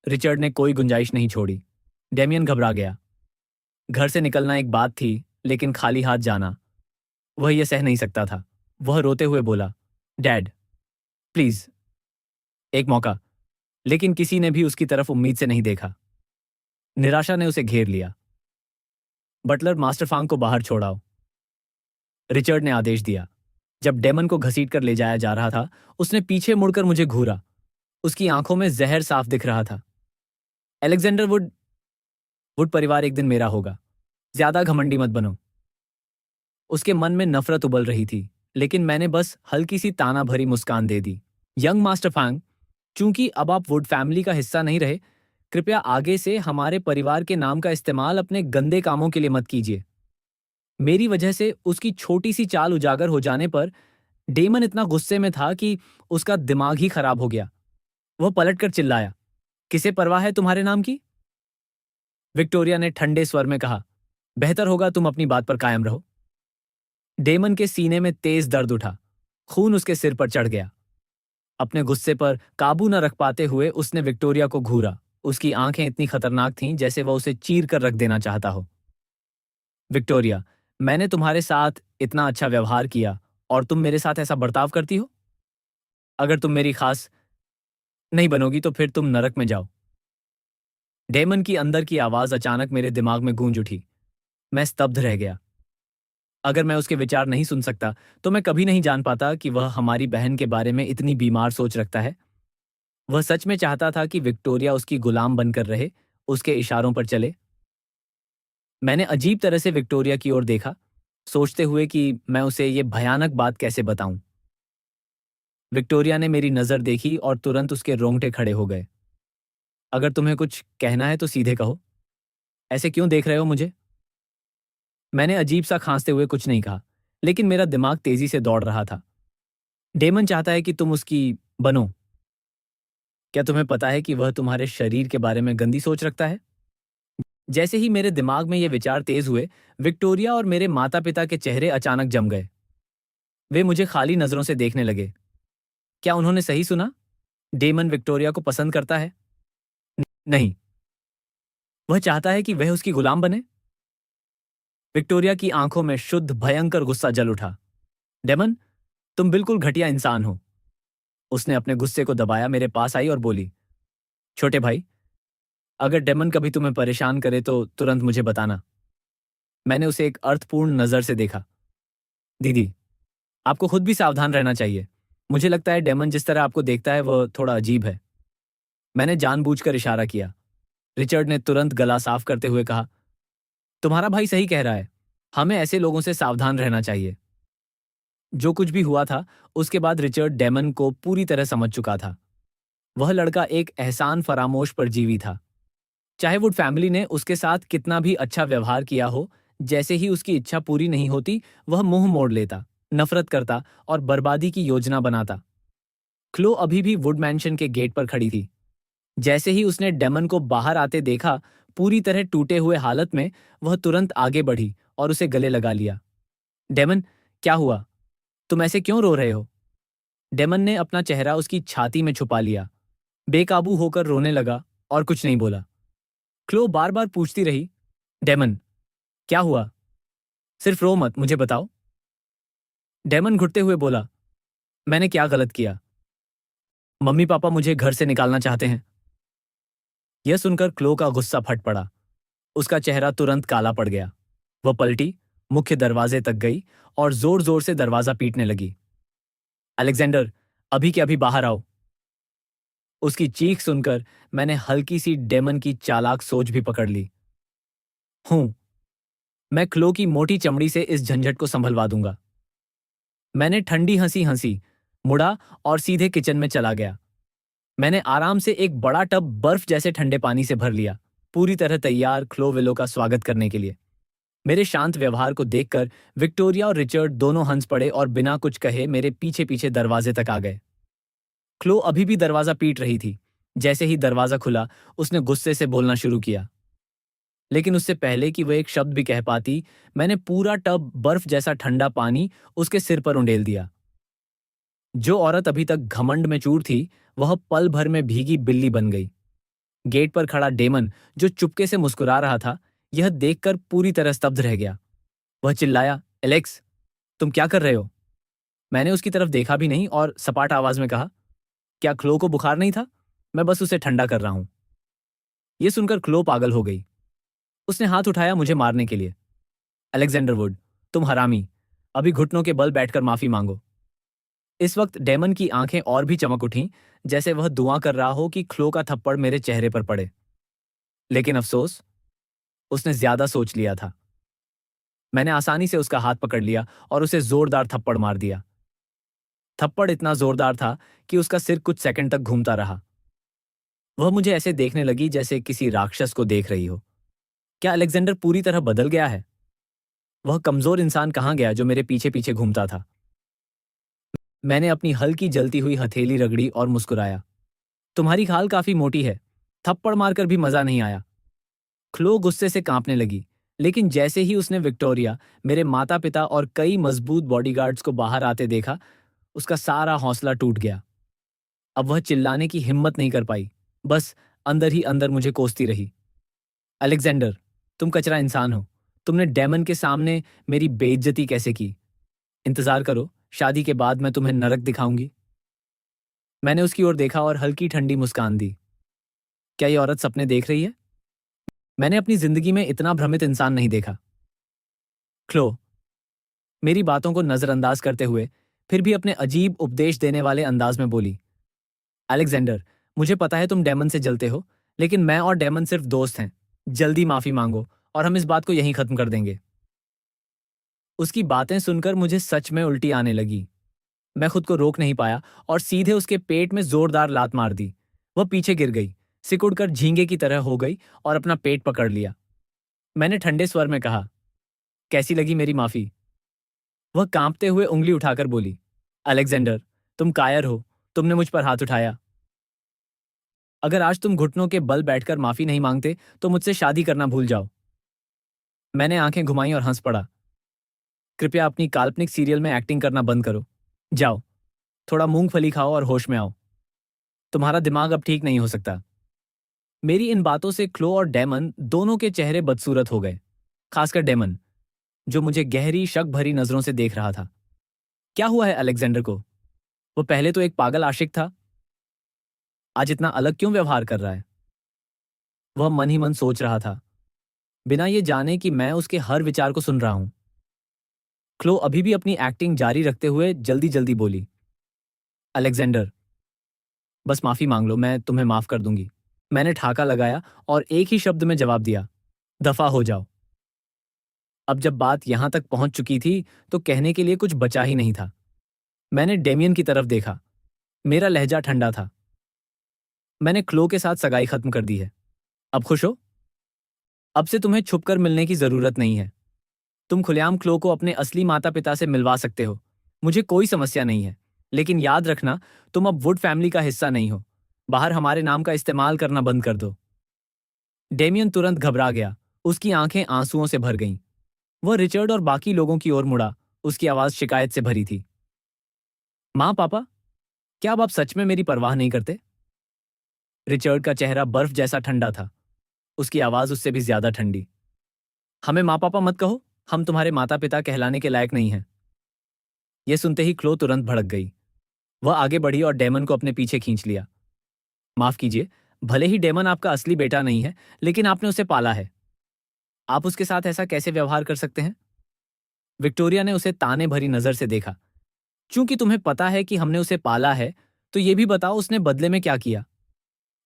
रिचर्ड ने कोई गुंजाइश नहीं छोड़ी। डेमियन घबरा गया। घर से निकलना एक बात थी, लेकिन खाली हाथ जाना, वह यह सह नहीं सकता था। वह रोते हुए बोला, डैड, प्लीज, एक मौका। लेकिन किसी ने भी उसकी तरफ उम्मीद से नहीं देखा। निराशा ने उसे घेर लिया। बटलर, मास्टर फांग को बाहर छोड़ाओ, रिचर्ड ने आदेश दिया। जब डेमन को घसीट कर ले जाया जा रहा था, उसने पीछे मुड़कर मुझे घूरा। उसकी आंखों में जहर साफ दिख रहा था। एलेक्जेंडर, वुड वुड परिवार एक दिन मेरा होगा। ज्यादा घमंडी मत बनो। उसके मन में नफरत उबल रही थी, लेकिन मैंने बस हल्की सी ताना भरी मुस्कान दे दी। यंग मास्टर फांग, चूंकि अब आप वुड फैमिली का हिस्सा नहीं रहे, कृपया आगे से हमारे परिवार के नाम का इस्तेमाल अपने गंदे कामों के लिए मत कीजिए। मेरी वजह से उसकी छोटी सी चाल उजागर हो जाने पर डेमन इतना गुस्से में था कि उसका दिमाग ही खराब हो गया। वह पलटकर चिल्लाया, किसे परवाह है तुम्हारे नाम की? विक्टोरिया ने ठंडे स्वर में कहा, बेहतर होगा तुम अपनी बात पर कायम रहो। डेमन के सीने में तेज दर्द उठा। खून उसके सिर पर चढ़ गया। अपने गुस्से पर काबू न रख पाते हुए उसने विक्टोरिया को घूरा। उसकी आंखें इतनी खतरनाक थीं जैसे वह उसे चीर कर रख देना चाहता हो। विक्टोरिया, मैंने तुम्हारे साथ इतना अच्छा व्यवहार किया और तुम मेरे साथ ऐसा बर्ताव करती हो? अगर तुम मेरी खास नहीं बनोगी तो फिर तुम नरक में जाओ। डेमन की अंदर की आवाज अचानक मेरे दिमाग में गूंज उठी। मैं स्तब्ध रह गया। अगर मैं उसके विचार नहीं सुन सकता तो मैं कभी नहीं जान पाता कि वह हमारी बहन के बारे में इतनी बीमार सोच रखता है। वह सच में चाहता था कि विक्टोरिया उसकी गुलाम बनकर रहे, उसके इशारों पर चले। मैंने अजीब तरह से विक्टोरिया की ओर देखा, सोचते हुए कि मैं उसे ये भयानक बात कैसे बताऊं। विक्टोरिया ने मेरी नजर देखी और तुरंत उसके रोंगटे खड़े हो गए। अगर तुम्हें कुछ कहना है तो सीधे कहो। ऐसे क्यों देख रहे हो मुझे? मैंने अजीब सा खांसते हुए कुछ नहीं कहा, लेकिन मेरा दिमाग तेजी से दौड़ रहा था। डेमन चाहता है कि तुम उसकी बनो। क्या तुम्हें पता है कि वह तुम्हारे शरीर के बारे में गंदी सोच रखता है? जैसे ही मेरे दिमाग में ये विचार तेज हुए, विक्टोरिया और मेरे माता पिता के चेहरे अचानक जम गए। वे मुझे खाली नजरों से देखने लगे। क्या उन्होंने सही सुना? डेमन विक्टोरिया को पसंद करता है? नहीं, वह चाहता है कि वह उसकी गुलाम बने। विक्टोरिया की आंखों में शुद्ध भयंकर गुस्सा जल उठा। डेमन, तुम बिल्कुल घटिया इंसान हो। उसने अपने गुस्से को दबाया, मेरे पास आई और बोली, छोटे भाई, अगर डेमन कभी तुम्हें परेशान करे तो तुरंत मुझे बताना। मैंने उसे एक अर्थपूर्ण नजर से देखा। दीदी, आपको खुद भी सावधान रहना चाहिए। मुझे लगता है डेमन जिस तरह आपको देखता है वह थोड़ा अजीब है। मैंने जानबूझकर इशारा किया। रिचर्ड ने तुरंत गला साफ करते हुए कहा, तुम्हारा भाई सही कह रहा है। हमें ऐसे लोगों से सावधान रहना चाहिए। जो कुछ भी हुआ था, उसके बाद रिचर्ड डेमन को पूरी तरह समझ चुका था। वह लड़का एक एहसान फरामोश परजीवी था। चाहे वुड फैमिली ने उसके साथ कितना भी अच्छा व्यवहार किया हो, जैसे ही उसकी इच्छा पूरी नहीं होती, वह मुंह मोड़ लेता, नफरत करता और बर्बादी की योजना बनाता। क्लो अभी भी वुड मैंशन के गेट पर खड़ी थी। जैसे ही उसने डेमन को बाहर आते देखा, पूरी तरह टूटे हुए हालत में, वह तुरंत आगे बढ़ी और उसे गले लगा लिया। डेमन, क्या हुआ? तुम ऐसे क्यों रो रहे हो? डेमन ने अपना चेहरा उसकी छाती में छुपा लिया, बेकाबू होकर रोने लगा और कुछ नहीं बोला। क्लो बार बार पूछती रही, डेमन, क्या हुआ? सिर्फ रो मत, मुझे बताओ। डेमन घुटते हुए बोला, मैंने क्या गलत किया? मम्मी पापा मुझे घर से निकालना चाहते हैं। यह सुनकर क्लो का गुस्सा फट पड़ा। उसका चेहरा तुरंत काला पड़ गया। वह पलटी, मुख्य दरवाजे तक गई और जोर जोर से दरवाजा पीटने लगी। अलेक्जेंडर, अभी के अभी बाहर आओ। उसकी चीख सुनकर मैंने हल्की सी डेमन की चालाक सोच भी पकड़ ली। हूं, मैं क्लो की मोटी चमड़ी से इस झंझट को संभलवा दूंगा। मैंने ठंडी हंसी हंसी, मुड़ा और सीधे किचन में चला गया। मैंने आराम से एक बड़ा टब बर्फ जैसे ठंडे पानी से भर लिया, पूरी तरह तैयार क्लो विलो का स्वागत करने के लिए। मेरे शांत व्यवहार को देखकर विक्टोरिया और रिचर्ड दोनों हंस पड़े और बिना कुछ कहे मेरे पीछे पीछे दरवाजे तक आ गए। क्लो अभी भी दरवाजा पीट रही थी। जैसे ही दरवाजा खुला, उसने गुस्से से बोलना शुरू किया। लेकिन उससे पहले कि वह एक शब्द भी कह पाती, मैंने पूरा टब बर्फ जैसा ठंडा पानी उसके सिर पर उंडेल दिया। जो औरत अभी तक घमंड में चूर थी, वह पल भर में भीगी बिल्ली बन गई। गेट पर खड़ा डेमन, जो चुपके से मुस्कुरा रहा था, यह देखकर पूरी तरह स्तब्ध रह गया। वह चिल्लाया, एलेक्स, तुम क्या कर रहे हो? मैंने उसकी तरफ देखा भी नहीं और सपाट आवाज में कहा, क्या क्लो को बुखार नहीं था? मैं बस उसे ठंडा कर रहा हूं। यह सुनकर क्लो पागल हो गई। उसने हाथ उठाया मुझे मारने के लिए। अलेक्जेंडर वुड, तुम हरामी, अभी घुटनों के बल बैठकर माफी मांगो। इस वक्त डेमन की आंखें और भी चमक उठीं, जैसे वह दुआ कर रहा हो कि क्लो का थप्पड़ मेरे चेहरे पर पड़े। लेकिन अफसोस, उसने ज्यादा सोच लिया था। मैंने आसानी से उसका हाथ पकड़ लिया और उसे जोरदार थप्पड़ मार दिया। थप्पड़ इतना जोरदार था कि उसका सिर कुछ सेकंड तक घूमता रहा। वह मुझे ऐसे देखने लगी जैसे किसी राक्षस को देख रही हो। क्या अलेक्जेंडर पूरी तरह बदल गया है? वह कमजोर इंसान कहाँ गया जो मेरे पीछे पीछे घूमता था? मैंने अपनी हल्की जलती हुई हथेली रगड़ी और मुस्कुराया। तुम्हारी खाल काफी मोटी है। थप्पड़ मारकर भी मजा नहीं आया। क्लो गुस्से से कांपने लगी, लेकिन जैसे ही उसने विक्टोरिया, मेरे माता पिता और कई मजबूत बॉडीगार्ड्स को बाहर आते देखा, उसका सारा हौसला टूट गया। अब वह चिल्लाने की हिम्मत नहीं कर पाई, बस अंदर ही अंदर मुझे कोसती रही। अलेक्जेंडर, तुम कचरा इंसान हो। तुमने डेमन के सामने मेरी बेइज्जती कैसे की? इंतजार करो, शादी के बाद मैं तुम्हें नरक दिखाऊंगी। मैंने उसकी ओर देखा और हल्की ठंडी मुस्कान दी। क्या ये औरत सपने देख रही है? मैंने अपनी जिंदगी में इतना भ्रमित इंसान नहीं देखा। क्लो मेरी बातों को नजरअंदाज करते हुए फिर भी अपने अजीब उपदेश देने वाले अंदाज में बोली, अलेक्जेंडर, मुझे पता है तुम डेमन से जलते हो, लेकिन मैं और डेमन सिर्फ दोस्त हैं। जल्दी माफी मांगो और हम इस बात को यहीं खत्म कर देंगे। उसकी बातें सुनकर मुझे सच में उल्टी आने लगी। मैं खुद को रोक नहीं पाया और सीधे उसके पेट में जोरदार लात मार दी। वह पीछे गिर गई, सिकुड़कर झींगे की तरह हो गई और अपना पेट पकड़ लिया। मैंने ठंडे स्वर में कहा, कैसी लगी मेरी माफी? वह कांपते हुए उंगली उठाकर बोली, अलेक्जेंडर, तुम कायर हो। तुमने मुझ पर हाथ उठाया। अगर आज तुम घुटनों के बल बैठकर माफी नहीं मांगते तो मुझसे शादी करना भूल जाओ। मैंने आंखें घुमाई और हंस पड़ा। कृपया अपनी काल्पनिक सीरियल में एक्टिंग करना बंद करो। जाओ, थोड़ा मूंगफली खाओ और होश में आओ। तुम्हारा दिमाग अब ठीक नहीं हो सकता। मेरी इन बातों से क्लो और डेमन दोनों के चेहरे बदसूरत हो गए, खासकर डेमन, जो मुझे गहरी शक भरी नजरों से देख रहा था। क्या हुआ है अलेक्जेंडर को? वो पहले तो एक पागल आशिक था, आज इतना अलग क्यों व्यवहार कर रहा है? वह मन ही मन सोच रहा था, बिना ये जाने कि मैं उसके हर विचार को सुन रहा हूं। क्लो अभी भी अपनी एक्टिंग जारी रखते हुए जल्दी जल्दी बोली, अलेक्जेंडर, बस माफी मांग लो, मैं तुम्हें माफ कर दूंगी। मैंने ठाका लगाया और एक ही शब्द में जवाब दिया, दफा हो जाओ। अब जब बात यहां तक पहुंच चुकी थी तो कहने के लिए कुछ बचा ही नहीं था। मैंने डेमियन की तरफ देखा। मेरा लहजा ठंडा था। मैंने क्लो के साथ सगाई खत्म कर दी है। अब खुश हो? अब से तुम्हें छुपकर मिलने की जरूरत नहीं है। तुम खुलेआम क्लो को अपने असली माता पिता से मिलवा सकते हो। मुझे कोई समस्या नहीं है। लेकिन याद रखना, तुम अब वुड फैमिली का हिस्सा नहीं हो। बाहर हमारे नाम का इस्तेमाल करना बंद कर दो। डेमियन तुरंत घबरा गया। उसकी आंखें आंसुओं से भर गईं। वह रिचर्ड और बाकी लोगों की ओर मुड़ा। उसकी आवाज शिकायत से भरी थी। माँ पापा, क्या अब आप सच में मेरी परवाह नहीं करते? रिचर्ड का चेहरा बर्फ जैसा ठंडा था। उसकी आवाज उससे भी ज्यादा ठंडी। हमें माँ पापा मत कहो। हम तुम्हारे माता पिता कहलाने के लायक नहीं हैं। यह सुनते ही क्लो तुरंत भड़क गई। वह आगे बढ़ी और डेमन को अपने पीछे खींच लिया। माफ कीजिए, भले ही डेमन आपका असली बेटा नहीं है, लेकिन आपने उसे पाला है। आप उसके साथ ऐसा कैसे व्यवहार कर सकते हैं? विक्टोरिया ने उसे ताने भरी नजर से देखा। चूंकि तुम्हें पता है कि हमने उसे पाला है, तो ये भी बताओ उसने बदले में क्या किया।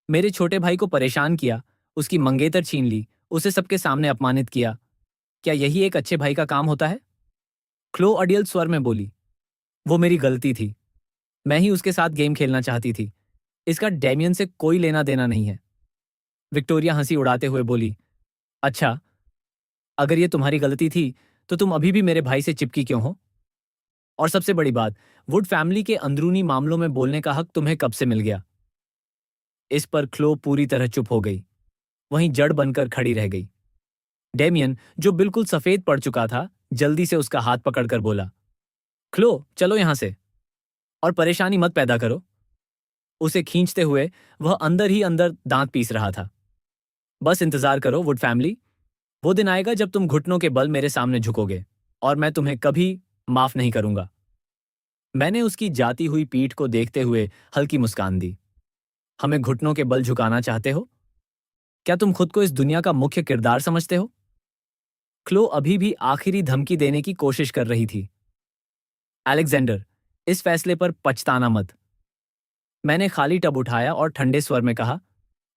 मेरे छोटे भाई को परेशान किया, उसकी मंगेतर छीन ली, उसे सबके सामने अपमानित किया। क्या यही एक अच्छे भाई का काम होता है? क्लो अडियल स्वर में बोली, वो मेरी गलती थी। मैं ही उसके साथ गेम खेलना चाहती थी। इसका डेमियन से कोई लेना देना नहीं है। विक्टोरिया हंसी उड़ाते हुए बोली, अच्छा, अगर ये तुम्हारी गलती थी तो तुम अभी भी मेरे भाई से चिपकी क्यों हो? और सबसे बड़ी बात, वुड फैमिली के अंदरूनी मामलों में बोलने का हक तुम्हें कब से मिल गया? इस पर क्लो पूरी तरह चुप हो गई। वहीं जड़ बनकर खड़ी रह गई। डेमियन, जो बिल्कुल सफेद पड़ चुका था, जल्दी से उसका हाथ पकड़कर बोला, क्लो, चलो यहां से, और परेशानी मत पैदा करो। उसे खींचते हुए वह अंदर ही अंदर दांत पीस रहा था। बस इंतजार करो वुड फैमिली। वो दिन आएगा जब तुम घुटनों के बल मेरे सामने झुकोगे, और मैं तुम्हें कभी माफ नहीं करूंगा। मैंने उसकी जाती हुई पीठ को देखते हुए हल्की मुस्कान दी। हमें घुटनों के बल झुकाना चाहते हो? क्या तुम खुद को इस दुनिया का मुख्य किरदार समझते हो? क्लो अभी भी आखिरी धमकी देने की कोशिश कर रही थी। अलेक्जेंडर, इस फैसले पर पछताना मत। मैंने खाली टब उठाया और ठंडे स्वर में कहा,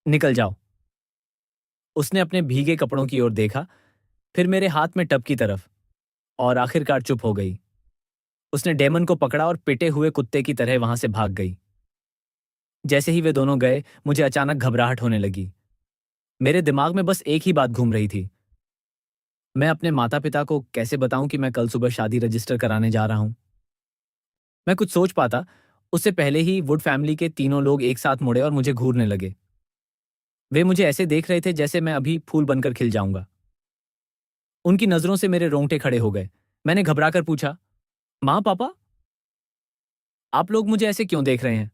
निकल जाओ। उसने अपने भीगे कपड़ों की ओर देखा, फिर मेरे हाथ में टब की तरफ, और आखिरकार चुप हो गई। उसने डेमन को पकड़ा और पिटे हुए कुत्ते की तरह वहां से भाग गई। जैसे ही वे दोनों गए, मुझे अचानक घबराहट होने लगी। मेरे दिमाग में बस एक ही बात घूम रही थी। मैं अपने माता पिता को कैसे बताऊं कि मैं कल सुबह शादी रजिस्टर कराने जा रहा हूं? मैं कुछ सोच पाता उससे पहले ही वुड फैमिली के तीनों लोग एक साथ मुड़े और मुझे घूरने लगे। वे मुझे ऐसे देख रहे थे जैसे मैं अभी फूल बनकर खिल जाऊंगा। उनकी नजरों से मेरे रोंगटे खड़े हो गए। मैंने घबराकर पूछा, माँ पापा, आप लोग मुझे ऐसे क्यों देख रहे हैं?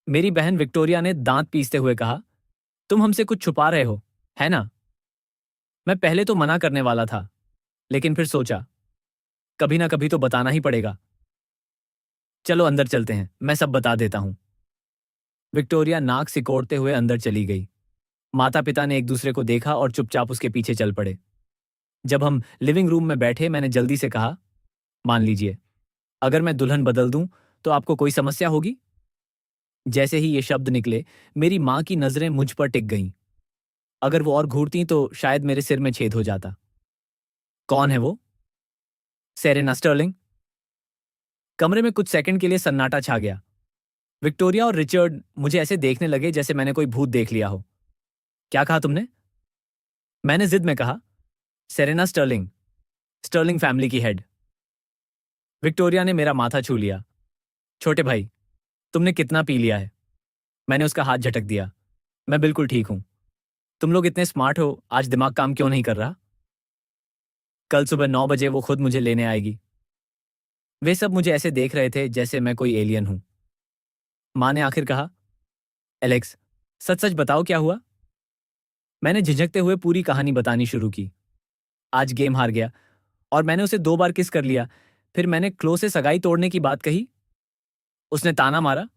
मेरी बहन विक्टोरिया ने दांत पीसते हुए कहा, तुम हमसे कुछ छुपा रहे हो, है ना? मैं पहले तो मना करने वाला था, लेकिन फिर सोचा, कभी ना कभी तो बताना ही पड़ेगा। चलो अंदर चलते हैं, मैं सब बता देता हूं। विक्टोरिया नाक सिकोड़ते हुए अंदर चली गई। माता पिता ने एक दूसरे को देखा और चुपचाप उसके पीछे चल पड़े। जब हम लिविंग रूम में बैठे, मैंने जल्दी से कहा, मान लीजिए, अगर मैं दुल्हन बदल दूं तो आपको कोई समस्या होगी? जैसे ही ये शब्द निकले, मेरी मां की नजरें मुझ पर टिक गईं। अगर वो और घूरती तो शायद मेरे सिर में छेद हो जाता। कौन है वो? Serena Sterling. कमरे में कुछ सेकंड के लिए सन्नाटा छा गया। विक्टोरिया और रिचर्ड मुझे ऐसे देखने लगे जैसे मैंने कोई भूत देख लिया हो। क्या कहा तुमने? मैंने जिद में कहा, सेरेना स्टर्लिंग, स्टर्लिंग फैमिली की हेड। विक्टोरिया ने मेरा माथा छू लिया। छोटे भाई, तुमने कितना पी लिया है? मैंने उसका हाथ झटक दिया। मैं बिल्कुल ठीक हूं। तुम लोग इतने स्मार्ट हो, आज दिमाग काम क्यों नहीं कर रहा? कल सुबह 9 बजे वो खुद मुझे लेने आएगी। वे सब मुझे ऐसे देख रहे थे जैसे मैं कोई एलियन हूं। मां ने आखिर कहा, एलेक्स, सच सच बताओ क्या हुआ? मैंने झिझकते हुए पूरी कहानी बतानी शुरू की। आज गेम हार गया और मैंने उसे 2 बार किस कर लिया। फिर मैंने क्लो से सगाई तोड़ने की बात कही। उसने ताना मारा,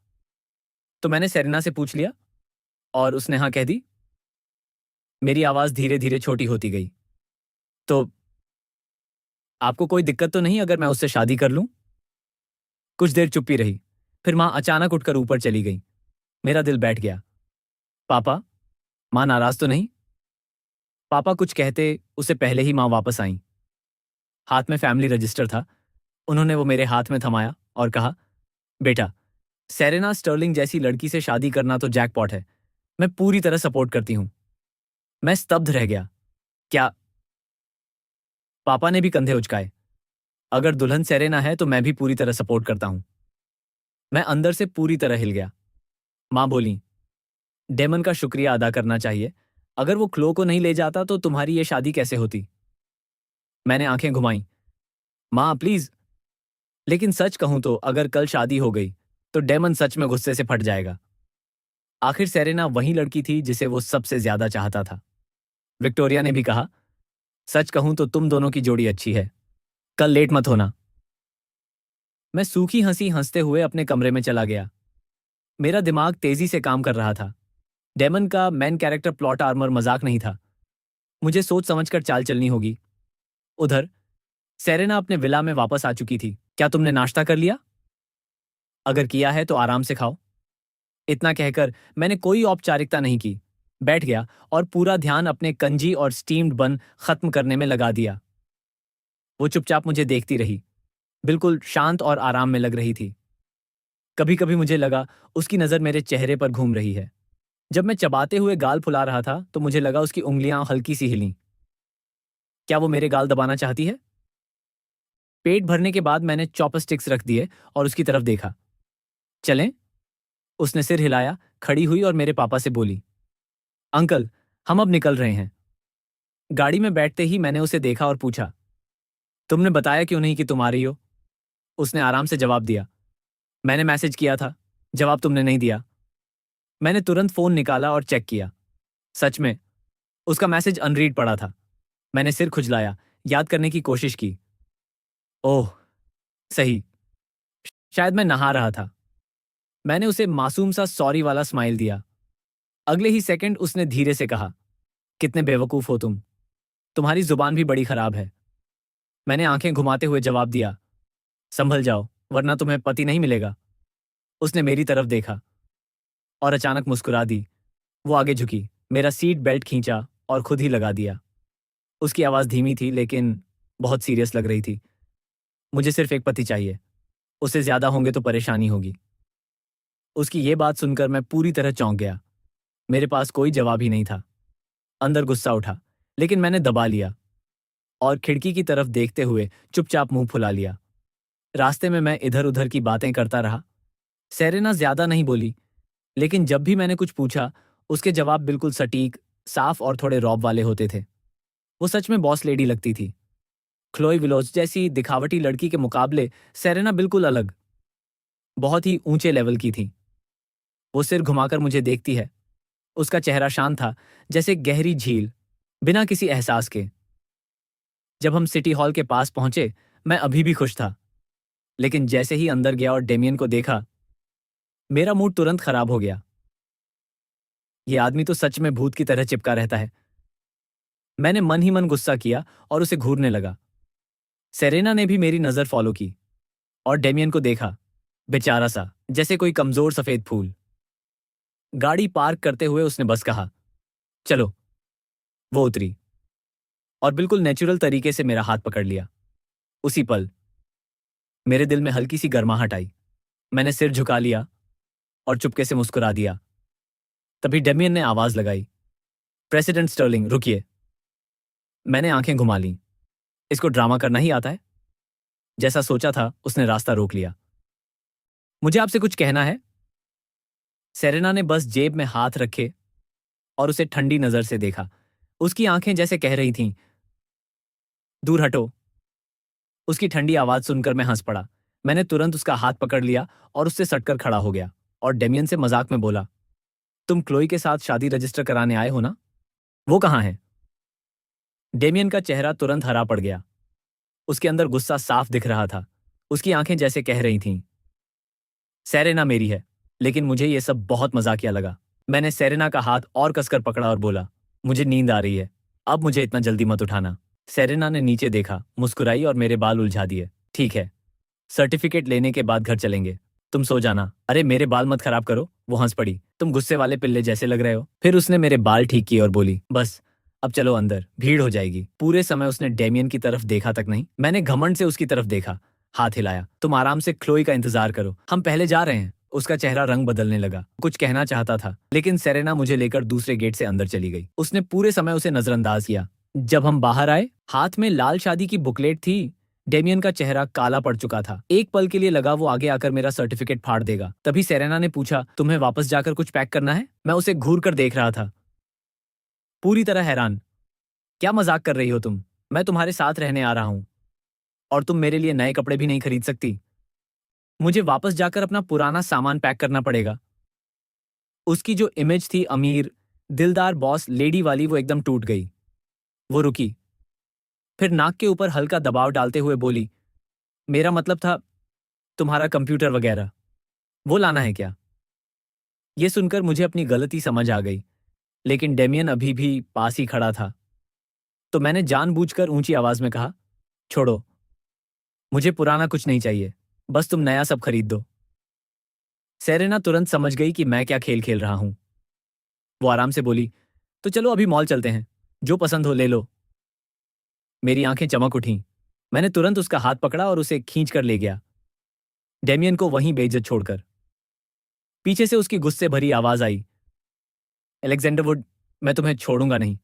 तो मैंने सेरेना से पूछ लिया और उसने हाँ कह दी। मेरी आवाज धीरे धीरे छोटी होती गई। तो आपको कोई दिक्कत तो नहीं अगर मैं उससे शादी कर लूं? कुछ देर चुप्पी रही। फिर माँ अचानक उठकर ऊपर चली गई। मेरा दिल बैठ गया। पापा, माँ नाराज तो नहीं? पापा कुछ कहते उससे पहले ही माँ वापस आईं। हाथ में फैमिली रजिस्टर था। उन्होंने वो मेरे हाथ में थमाया और कहा, बेटा, सेरेना स्टर्लिंग जैसी लड़की से शादी करना तो जैकपॉट है। मैं पूरी तरह सपोर्ट करती हूं। मैं स्तब्ध रह गया। क्या? पापा ने भी कंधे उचकाए। अगर दुल्हन सेरेना है तो मैं भी पूरी तरह सपोर्ट करता हूं। मैं अंदर से पूरी तरह हिल गया। मां बोली, डेमन का शुक्रिया अदा करना चाहिए। अगर वो क्लो को नहीं ले जाता तो तुम्हारी ये शादी कैसे होती? मैंने आंखें घुमाई। मां प्लीज। लेकिन सच कहूं तो अगर कल शादी हो गई तो डेमन सच में गुस्से से फट जाएगा। आखिर सेरेना वही लड़की थी जिसे वो सबसे ज्यादा चाहता था। विक्टोरिया ने भी कहा, सच कहूं तो तुम दोनों की जोड़ी अच्छी है। कल लेट मत होना। मैं सूखी हंसी हंसते हुए अपने कमरे में चला गया। मेरा दिमाग तेजी से काम कर रहा था। डेमन का मैन कैरेक्टर प्लॉट आर्मर मजाक नहीं था। मुझे सोच समझकर चाल चलनी होगी। उधर सेरेना अपने विला में वापस आ चुकी थी। क्या तुमने नाश्ता कर लिया? अगर किया है तो आराम से खाओ। इतना कहकर मैंने कोई औपचारिकता नहीं की। बैठ गया और पूरा ध्यान अपने कंजी और स्टीम्ड बन खत्म करने में लगा दिया। वो चुपचाप मुझे देखती रही, बिल्कुल शांत और आराम में लग रही थी। कभी कभी मुझे लगा उसकी नजर मेरे चेहरे पर घूम रही है। जब मैं चबाते हुए गाल फुला रहा था तो मुझे लगा उसकी उंगलियां हल्की सी हिलीं। क्या वो मेरे गाल दबाना चाहती है? पेट भरने के बाद मैंने चॉपस्टिक्स रख दिए और उसकी तरफ देखा। चलें? उसने सिर हिलाया, खड़ी हुई और मेरे पापा से बोली, अंकल, हम अब निकल रहे हैं। गाड़ी में बैठते ही मैंने उसे देखा और पूछा, तुमने बताया क्यों नहीं कि तुम आ रही हो? उसने आराम से जवाब दिया, मैंने मैसेज किया था, जवाब तुमने नहीं दिया। मैंने तुरंत फोन निकाला और चेक किया। सच में उसका मैसेज अनरीड पड़ा था। मैंने सिर खुजलाया, याद करने की कोशिश की। ओह, सही, शायद मैं नहा रहा था। मैंने उसे मासूम सा सॉरी वाला स्माइल दिया। अगले ही सेकंड उसने धीरे से कहा, कितने बेवकूफ हो तुम। तुम्हारी जुबान भी बड़ी खराब है। मैंने आंखें घुमाते हुए जवाब दिया, संभल जाओ वरना तुम्हें पति नहीं मिलेगा। उसने मेरी तरफ देखा और अचानक मुस्कुरा दी। वो आगे झुकी, मेरा सीट बेल्ट खींचा और खुद ही लगा दिया। उसकी आवाज धीमी थी लेकिन बहुत सीरियस लग रही थी। मुझे सिर्फ एक पति चाहिए, उससे ज्यादा होंगे तो परेशानी होगी। उसकी ये बात सुनकर मैं पूरी तरह चौंक गया। मेरे पास कोई जवाब ही नहीं था। अंदर गुस्सा उठा, लेकिन मैंने दबा लिया और खिड़की की तरफ देखते हुए चुपचाप मुंह फुला लिया। रास्ते में मैं इधर उधर की बातें करता रहा। सेरेना ज्यादा नहीं बोली, लेकिन जब भी मैंने कुछ पूछा उसके जवाब बिल्कुल सटीक, साफ और थोड़े रौब वाले होते थे। वो सच में बॉस लेडी लगती थी। क्लोई विलोज जैसी दिखावटी लड़की के मुकाबले सेरेना बिल्कुल अलग, बहुत ही ऊंचे लेवल की थी। वो सिर घुमाकर मुझे देखती है। उसका चेहरा शांत था, जैसे गहरी झील, बिना किसी एहसास के। जब हम सिटी हॉल के पास पहुंचे, मैं अभी भी खुश था, लेकिन जैसे ही अंदर गया और डेमियन को देखा, मेरा मूड तुरंत खराब हो गया। ये आदमी तो सच में भूत की तरह चिपका रहता है। मैंने मन ही मन गुस्सा किया और उसे घूरने लगा। सेरेना ने भी मेरी नजर फॉलो की और डेमियन को देखा, बेचारा सा, जैसे कोई कमजोर सफेद फूल। गाड़ी पार्क करते हुए उसने बस कहा, चलो। वो उतरी और बिल्कुल नेचुरल तरीके से मेरा हाथ पकड़ लिया। उसी पल मेरे दिल में हल्की सी गर्माहट आई। मैंने सिर झुका लिया और चुपके से मुस्कुरा दिया। तभी डेमियन ने आवाज लगाई, प्रेसिडेंट स्टर्लिंग, रुकिए। मैंने आंखें घुमा लीं। इसको ड्रामा करना ही आता है। जैसा सोचा था उसने रास्ता रोक लिया। मुझे आपसे कुछ कहना है। सेरेना ने बस जेब में हाथ रखे और उसे ठंडी नजर से देखा। उसकी आंखें जैसे कह रही थीं, दूर हटो। उसकी ठंडी आवाज सुनकर मैं हंस पड़ा। मैंने तुरंत उसका हाथ पकड़ लिया और उससे सटकर खड़ा हो गया और डेमियन से मजाक में बोला, तुम क्लोई के साथ शादी रजिस्टर कराने आए हो ना? वो कहाँ है? डेमियन का चेहरा तुरंत हरा पड़ गया। उसके अंदर गुस्सा साफ दिख रहा था। उसकी आंखें जैसे कह रही थीं, सेरेना मेरी है। लेकिन मुझे यह सब बहुत मजाकिया लगा। मैंने सेरेना का हाथ और कसकर पकड़ा और बोला, मुझे नींद आ रही है, अब मुझे इतना जल्दी मत उठाना। सेरेना ने नीचे देखा, मुस्कुराई और मेरे बाल उलझा दिए। ठीक है, सर्टिफिकेट लेने के बाद घर चलेंगे, तुम सो जाना। अरे मेरे बाल मत खराब करो, वो हंस पड़ी। तुम गुस्से वाले पिल्ले जैसे लग रहे हो। फिर उसने मेरे बाल ठीक किए और बोली, बस अब चलो अंदर, भीड़ हो जाएगी। पूरे समय उसने डेमियन की तरफ देखा तक नहीं। मैंने घमंड से उसकी तरफ देखा, हाथ हिलाया। तुम आराम से क्लोई का इंतजार करो, हम पहले जा रहे हैं। उसका चेहरा रंग बदलने लगा। कुछ कहना चाहता था, लेकिन सेरेना मुझे लेकर दूसरे गेट से अंदर चली गई। उसने पूरे समय उसे नजरअंदाज किया। जब हम बाहर आए, हाथ में लाल शादी की बुकलेट थी। डेमियन का चेहरा काला पड़ चुका था। एक पल के लिए लगा वो आगे आकर मेरा सर्टिफिकेट फाड़ देगा। तभी सेरेना ने पूछा, तुम्हें वापस जाकर कुछ पैक करना है? मैं उसे घूर कर देख रहा था, पूरी तरह हैरान। क्या मजाक कर रही हो तुम? मैं तुम्हारे साथ रहने आ रहा हूं और तुम मेरे लिए नए कपड़े भी नहीं खरीद सकती। मुझे वापस जाकर अपना पुराना सामान पैक करना पड़ेगा। उसकी जो इमेज थी अमीर, दिलदार बॉस लेडी वाली, वो एकदम टूट गई। वो रुकी, फिर नाक के ऊपर हल्का दबाव डालते हुए बोली, मेरा मतलब था तुम्हारा कंप्यूटर वगैरह, वो लाना है क्या? ये सुनकर मुझे अपनी गलती समझ आ गई, लेकिन डेमियन अभी भी पास ही खड़ा था। तो मैंने जानबूझकर ऊंची आवाज में कहा, छोड़ो, मुझे पुराना कुछ नहीं चाहिए, बस तुम नया सब खरीद दो। सेरेना तुरंत समझ गई कि मैं क्या खेल खेल रहा हूं। वो आराम से बोली, तो चलो अभी मॉल चलते हैं, जो पसंद हो ले लो। मेरी आंखें चमक उठीं। मैंने तुरंत उसका हाथ पकड़ा और उसे खींच कर ले गया, डेमियन को वहीं बेइज्जत छोड़कर। पीछे से उसकी गुस्से भरी आवाज आई, अलेक्जेंडर वुड, मैं तुम्हें छोड़ूंगा नहीं।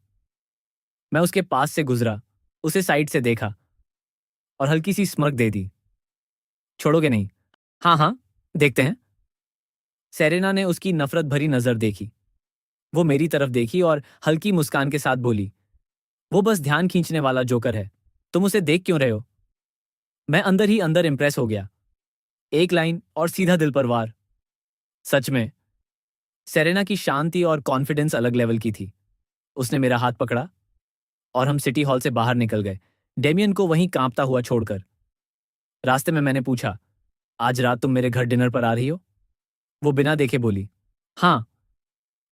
मैं उसके पास से गुजरा, उसे साइड से देखा और हल्की सी स्mirक दे दी। छोड़ोगे नहीं? हाँ हाँ, देखते हैं। सेरेना ने उसकी नफरत भरी नजर देखी। वो मेरी तरफ देखी और हल्की मुस्कान के साथ बोली, वो बस ध्यान खींचने वाला जोकर है, तुम उसे देख क्यों रहे हो? मैं अंदर ही अंदर इंप्रेस हो गया। एक लाइन और सीधा दिल पर वार। सच में सेरेना की शांति और कॉन्फिडेंस अलग लेवल की थी। उसने मेरा हाथ पकड़ा और हम सिटी हॉल से बाहर निकल गए, डेमियन को वहीं कांपता हुआ छोड़कर। रास्ते में मैंने पूछा, आज रात तुम मेरे घर डिनर पर आ रही हो? वो बिना देखे बोली, हाँ,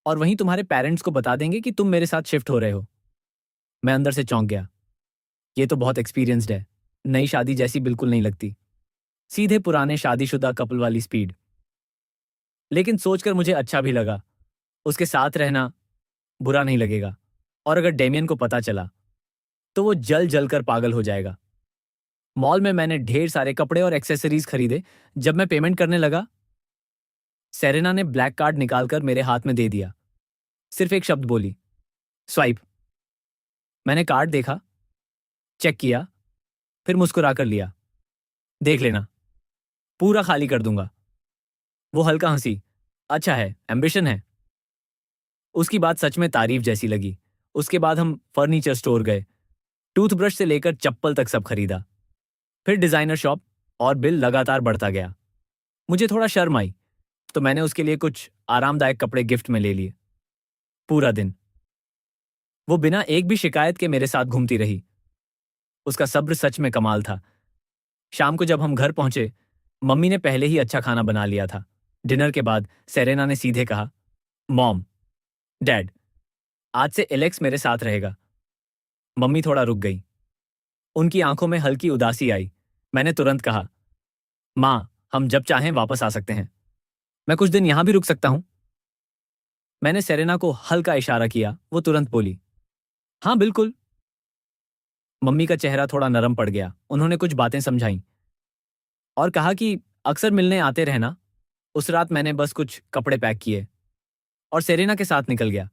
और वहीं तुम्हारे पेरेंट्स को बता देंगे कि तुम मेरे साथ शिफ्ट हो रहे हो। मैं अंदर से चौंक गया। ये तो बहुत एक्सपीरियंस्ड है, नई शादी जैसी बिल्कुल नहीं लगती, सीधे पुराने शादीशुदा कपल वाली स्पीड। लेकिन सोचकर मुझे अच्छा भी लगा, उसके साथ रहना बुरा नहीं लगेगा। और अगर डेमियन को पता चला तो वो जल जल कर पागल हो जाएगा। मॉल में मैंने ढेर सारे कपड़े और एक्सेसरीज खरीदे। जब मैं पेमेंट करने लगा, सेरेना ने ब्लैक कार्ड निकालकर मेरे हाथ में दे दिया। सिर्फ एक शब्द बोली, स्वाइप। मैंने कार्ड देखा, चेक किया, फिर मुस्कुरा कर लिया। देख लेना, पूरा खाली कर दूंगा। वो हल्का हंसी, अच्छा है, एम्बिशन है। उसकी बात सच में तारीफ जैसी लगी। उसके बाद हम फर्नीचर स्टोर गए, टूथब्रश से लेकर चप्पल तक सब खरीदा। फिर डिजाइनर शॉप, और बिल लगातार बढ़ता गया। मुझे थोड़ा शर्म आई, तो मैंने उसके लिए कुछ आरामदायक कपड़े गिफ्ट में ले लिए। पूरा दिन वो बिना एक भी शिकायत के मेरे साथ घूमती रही। उसका सब्र सच में कमाल था। शाम को जब हम घर पहुंचे, मम्मी ने पहले ही अच्छा खाना बना लिया था। डिनर के बाद सेरेना ने सीधे कहा, मॉम, डैड, आज से एलेक्स मेरे साथ रहेगा। मम्मी थोड़ा रुक गई, उनकी आंखों में हल्की उदासी आई। मैंने तुरंत कहा, माँ, हम जब चाहें वापस आ सकते हैं। मैं कुछ दिन यहां भी रुक सकता हूं। मैंने सेरेना को हल्का इशारा किया। वो तुरंत बोली, हाँ बिल्कुल। मम्मी का चेहरा थोड़ा नरम पड़ गया। उन्होंने कुछ बातें समझाई और कहा कि अक्सर मिलने आते रहना। उस रात मैंने बस कुछ कपड़े पैक किए और सेरेना के साथ निकल गया।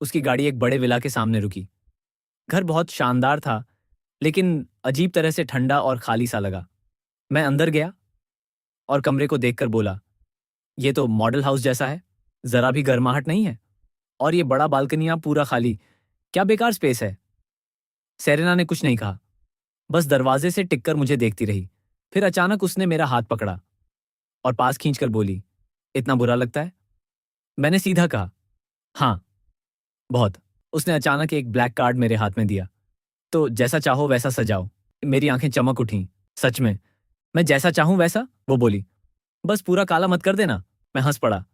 उसकी गाड़ी एक बड़े विला के सामने रुकी। घर बहुत शानदार था, लेकिन अजीब तरह से ठंडा और खाली सा लगा। मैं अंदर गया और कमरे को देखकर बोला, ये तो मॉडल हाउस जैसा है, जरा भी गर्माहट नहीं है। और ये बड़ा बालकनियां पूरा खाली, क्या बेकार स्पेस है। सेरेना ने कुछ नहीं कहा, बस दरवाजे से टिककर मुझे देखती रही। फिर अचानक उसने मेरा हाथ पकड़ा और पास खींचकर बोली, इतना बुरा लगता है? मैंने सीधा कहा, हाँ, बहुत। उसने अचानक एक ब्लैक कार्ड मेरे हाथ में दिया। तो जैसा चाहो वैसा सजाओ। मेरी आंखें चमक उठीं। सच में? मैं जैसा चाहूं वैसा? वो बोली, बस पूरा काला मत कर देना। मैं हंस पड़ा,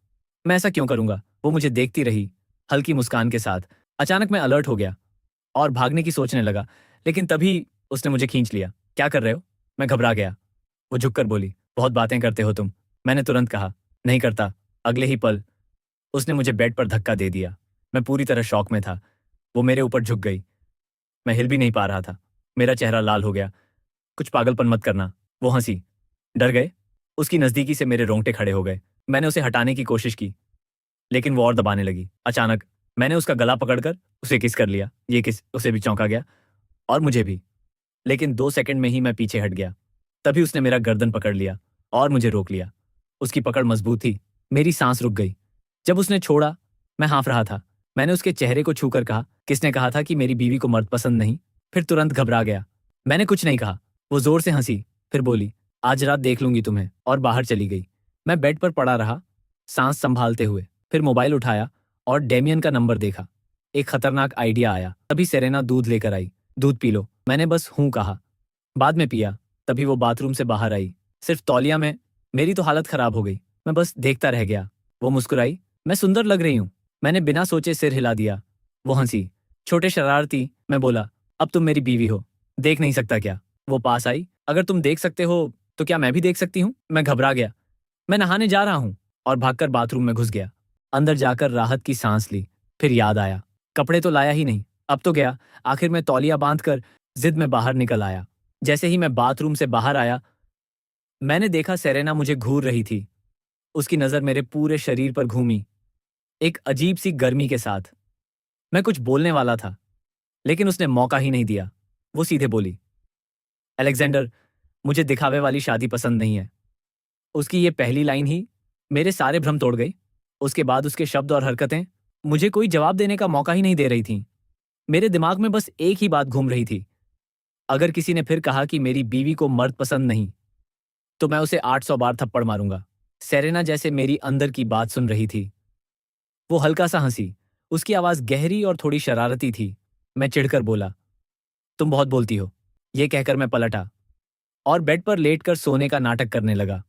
मैं ऐसा क्यों करूंगा? वो मुझे देखती रही, हल्की मुस्कान के साथ। अचानक मैं अलर्ट हो गया और भागने की सोचने लगा, लेकिन तभी उसने मुझे खींच लिया। क्या कर रहे हो? मैं घबरा गया। वो झुककर बोली, बहुत बातें करते हो तुम। मैंने तुरंत कहा, नहीं करता। अगले ही पल उसने मुझे बेड पर धक्का दे दिया। मैं पूरी तरह शॉक में था। वो मेरे ऊपर झुक गई। मैं हिल भी नहीं पा रहा था। मेरा चेहरा लाल हो गया। कुछ पागलपन मत करना। वो हंसी। डर गए? उसकी नज़दीकी से मेरे रोंगटे खड़े हो गए। मैंने उसे हटाने की कोशिश की, लेकिन वो और दबाने लगी। अचानक मैंने उसका गला पकड़कर उसे किस कर लिया। ये किस उसे भी चौंका गया, और मुझे भी। लेकिन 2 सेकंड में ही मैं पीछे हट गया। तभी उसने मेरा गर्दन पकड़ लिया और मुझे रोक लिया। उसकी पकड़ मजबूत थी। मेरी सांस रुक गई। जब उसने छोड़ा, मैं हाँफ रहा था। मैंने उसके चेहरे को छूकर कहा, किसने कहा था कि मेरी बीवी को मर्द पसंद नहीं? फिर तुरंत घबरा गया। मैंने कुछ नहीं कहा। वो जोर से हंसी, फिर बोली, आज रात देख लूंगी तुम्हें, और बाहर चली गई। मैं बेड पर पड़ा रहा, सांस संभालते हुए। फिर मोबाइल उठाया और डेमियन का नंबर देखा। एक खतरनाक आइडिया आया। तभी सेरेना दूध लेकर आई। दूध पी लो। मैंने बस हूं कहा। बाद में पिया। तभी वो बाथरूम से बाहर आई, सिर्फ तौलिया में। मेरी तो हालत खराब हो गई। मैं बस देखता रह गया। वो मुस्कुराई, मैं सुंदर लग रही हूं। मैंने बिना सोचे सिर हिला दिया। वो हंसी, छोटे शरारती। मैं बोला, अब तुम मेरी बीवी हो, देख नहीं सकता क्या? वो पास आई, अगर तुम देख सकते हो तो क्या मैं भी देख सकती हूँ? मैं घबरा गया। मैं नहाने जा रहा हूँ, और भागकर बाथरूम में घुस गया। अंदर जाकर राहत की सांस ली। फिर याद आया, कपड़े तो लाया ही नहीं। अब तो गया। आखिर में तौलिया बांधकर जिद में बाहर निकल आया। जैसे ही मैं बाथरूम से बाहर आया, मैंने देखा सेरेना मुझे घूर रही थी। उसकी नजर मेरे पूरे शरीर पर घूमी, एक अजीब सी गर्मी के साथ। मैं कुछ बोलने वाला था, लेकिन उसने मौका ही नहीं दिया। वो सीधे बोली, अलेक्जेंडर, मुझे दिखावे वाली शादी पसंद नहीं है। उसकी ये पहली लाइन ही मेरे सारे भ्रम तोड़ गई। उसके बाद उसके शब्द और हरकतें मुझे कोई जवाब देने का मौका ही नहीं दे रही थीं। मेरे दिमाग में बस एक ही बात घूम रही थी, अगर किसी ने फिर कहा कि मेरी बीवी को मर्द पसंद नहीं, तो मैं उसे 800 बार थप्पड़ मारूंगा। सेरेना जैसे मेरी अंदर की बात सुन रही थी। वो हल्का सा हंसी। उसकी आवाज गहरी और थोड़ी शरारती थी। मैं चिढ़कर बोला, तुम बहुत बोलती हो। ये कहकर मैं पलटा और बेड पर लेटकर सोने का नाटक करने लगा।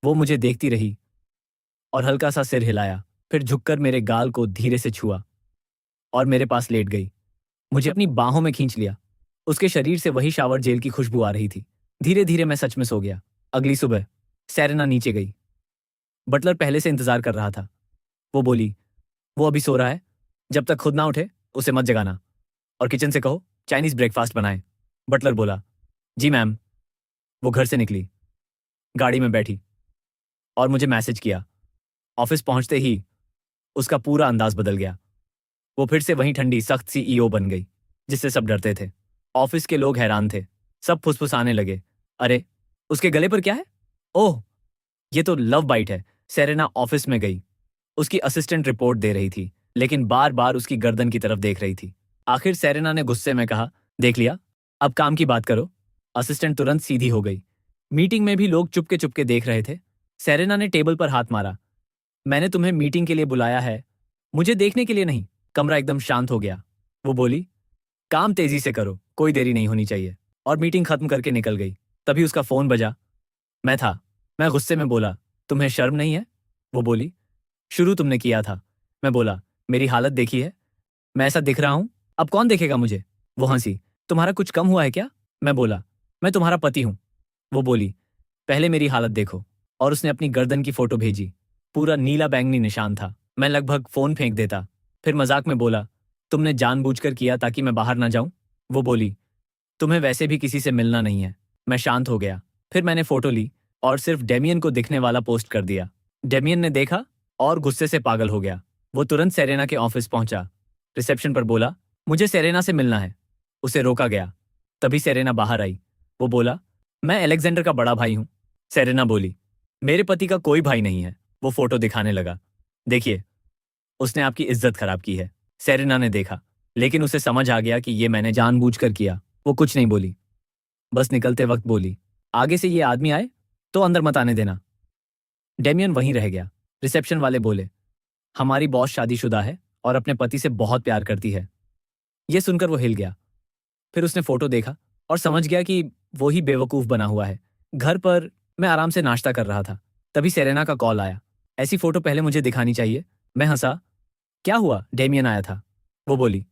वो मुझे देखती रही और हल्का सा सिर हिलाया, फिर झुककर मेरे गाल को धीरे से छुआ और मेरे पास लेट गई। मुझे अपनी बाहों में खींच लिया। उसके शरीर से वही शावर जेल की खुशबू आ रही थी। धीरे धीरे मैं सच में सो गया। अगली सुबह सेरेना नीचे गई। बटलर पहले से इंतजार कर रहा था। वो बोली, वो अभी सो रहा है, जब तक खुद ना उठे उसे मत जगाना, और किचन से कहो चाइनीज ब्रेकफास्ट बनाए। बटलर बोला, जी मैम। वो घर से निकली, गाड़ी में बैठी और मुझे मैसेज किया। ऑफिस पहुंचते ही उसका पूरा अंदाज बदल गया। वो फिर से वही ठंडी सख्त सी ईओ बन गई, जिससे सब डरते थे। ऑफिस के लोग हैरान थे। सब फुसफुसाने लगे, अरे उसके गले पर क्या है? ओह, ये तो लव बाइट है। सेरेना ऑफिस में गई। उसकी असिस्टेंट रिपोर्ट दे रही थी, लेकिन बार बार उसकी गर्दन की तरफ देख रही थी। आखिर सेरेना ने गुस्से में कहा, देख लिया, अब काम की बात करो। असिस्टेंट तुरंत सीधी हो गई। मीटिंग में भी लोग चुपके चुपके देख रहे थे। सेरेना ने टेबल पर हाथ मारा, मैंने तुम्हें मीटिंग के लिए बुलाया है, मुझे देखने के लिए नहीं। कमरा एकदम शांत हो गया। वो बोली, काम तेजी से करो, कोई देरी नहीं होनी चाहिए, और मीटिंग खत्म करके निकल गई। तभी उसका फोन बजा। मैं था। मैं गुस्से में बोला, तुम्हें शर्म नहीं है? वो बोली, शुरू तुमने किया था। मैं बोला, मेरी हालत देखी है, मैं ऐसा दिख रहा हूं, अब कौन देखेगा मुझे? वो हंसी, तुम्हारा कुछ कम हुआ है क्या? मैं बोला, मैं तुम्हारा पति हूं। वो बोली, पहले मेरी हालत देखो, और उसने अपनी गर्दन की फोटो भेजी। पूरा नीला बैंगनी निशान था। मैं लगभग फोन फेंक देता। फिर मजाक में बोला, तुमने जानबूझकर किया ताकि मैं बाहर ना जाऊं? वो बोली, तुम्हें वैसे भी किसी से मिलना नहीं है। मैं शांत हो गया। फिर मैंने फोटो ली और सिर्फ डेमियन को दिखने वाला पोस्ट कर दिया। डेमियन ने देखा और गुस्से से पागल हो गया। वो तुरंत सेरेना के ऑफिस पहुंचा। रिसेप्शन पर बोला, मुझे सेरेना से मिलना है। उसे रोका गया। तभी सेरेना बाहर आई। वो बोला, मैं अलेक्जेंडर का बड़ा भाई हूं। सेरेना बोली, मेरे पति का कोई भाई नहीं है। वो फोटो दिखाने लगा, देखिए, उसने आपकी इज्जत खराब की है। सेरेना ने देखा, लेकिन उसे समझ आ गया कि ये मैंने जानबूझकर किया। वो कुछ नहीं बोली, बस निकलते वक्त बोली, आगे से ये आदमी आए तो अंदर मत आने देना। डेमियन वहीं रह गया। रिसेप्शन वाले बोले, हमारी बॉस शादीशुदा है और अपने पति से बहुत प्यार करती है। ये सुनकर वो हिल गया। फिर उसने फोटो देखा और समझ गया कि वो ही बेवकूफ बना हुआ है। घर पर मैं आराम से नाश्ता कर रहा था। तभी सेरेना का कॉल आया, ऐसी फोटो पहले मुझे दिखानी चाहिए। मैं हंसा, क्या हुआ? डेमियन आया था। वो बोली,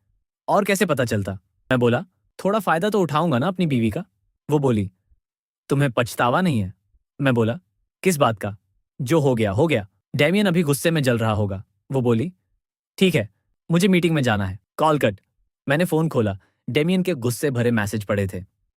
और कैसे पता चलता? मैं बोला, थोड़ा फायदा तो उठाऊंगा ना अपनी बीवी का। वो बोली, तुम्हें पछतावा नहीं है? मैं बोला, किस बात का? जो हो गया हो गया। डेमियन अभी गुस्से में जल रहा होगा। वो बोली, ठीक है, मुझे मीटिंग में जाना है। Call cut. मैंने फोन खोला। डेमियन के गुस्से भरे मैसेज पड़े थे।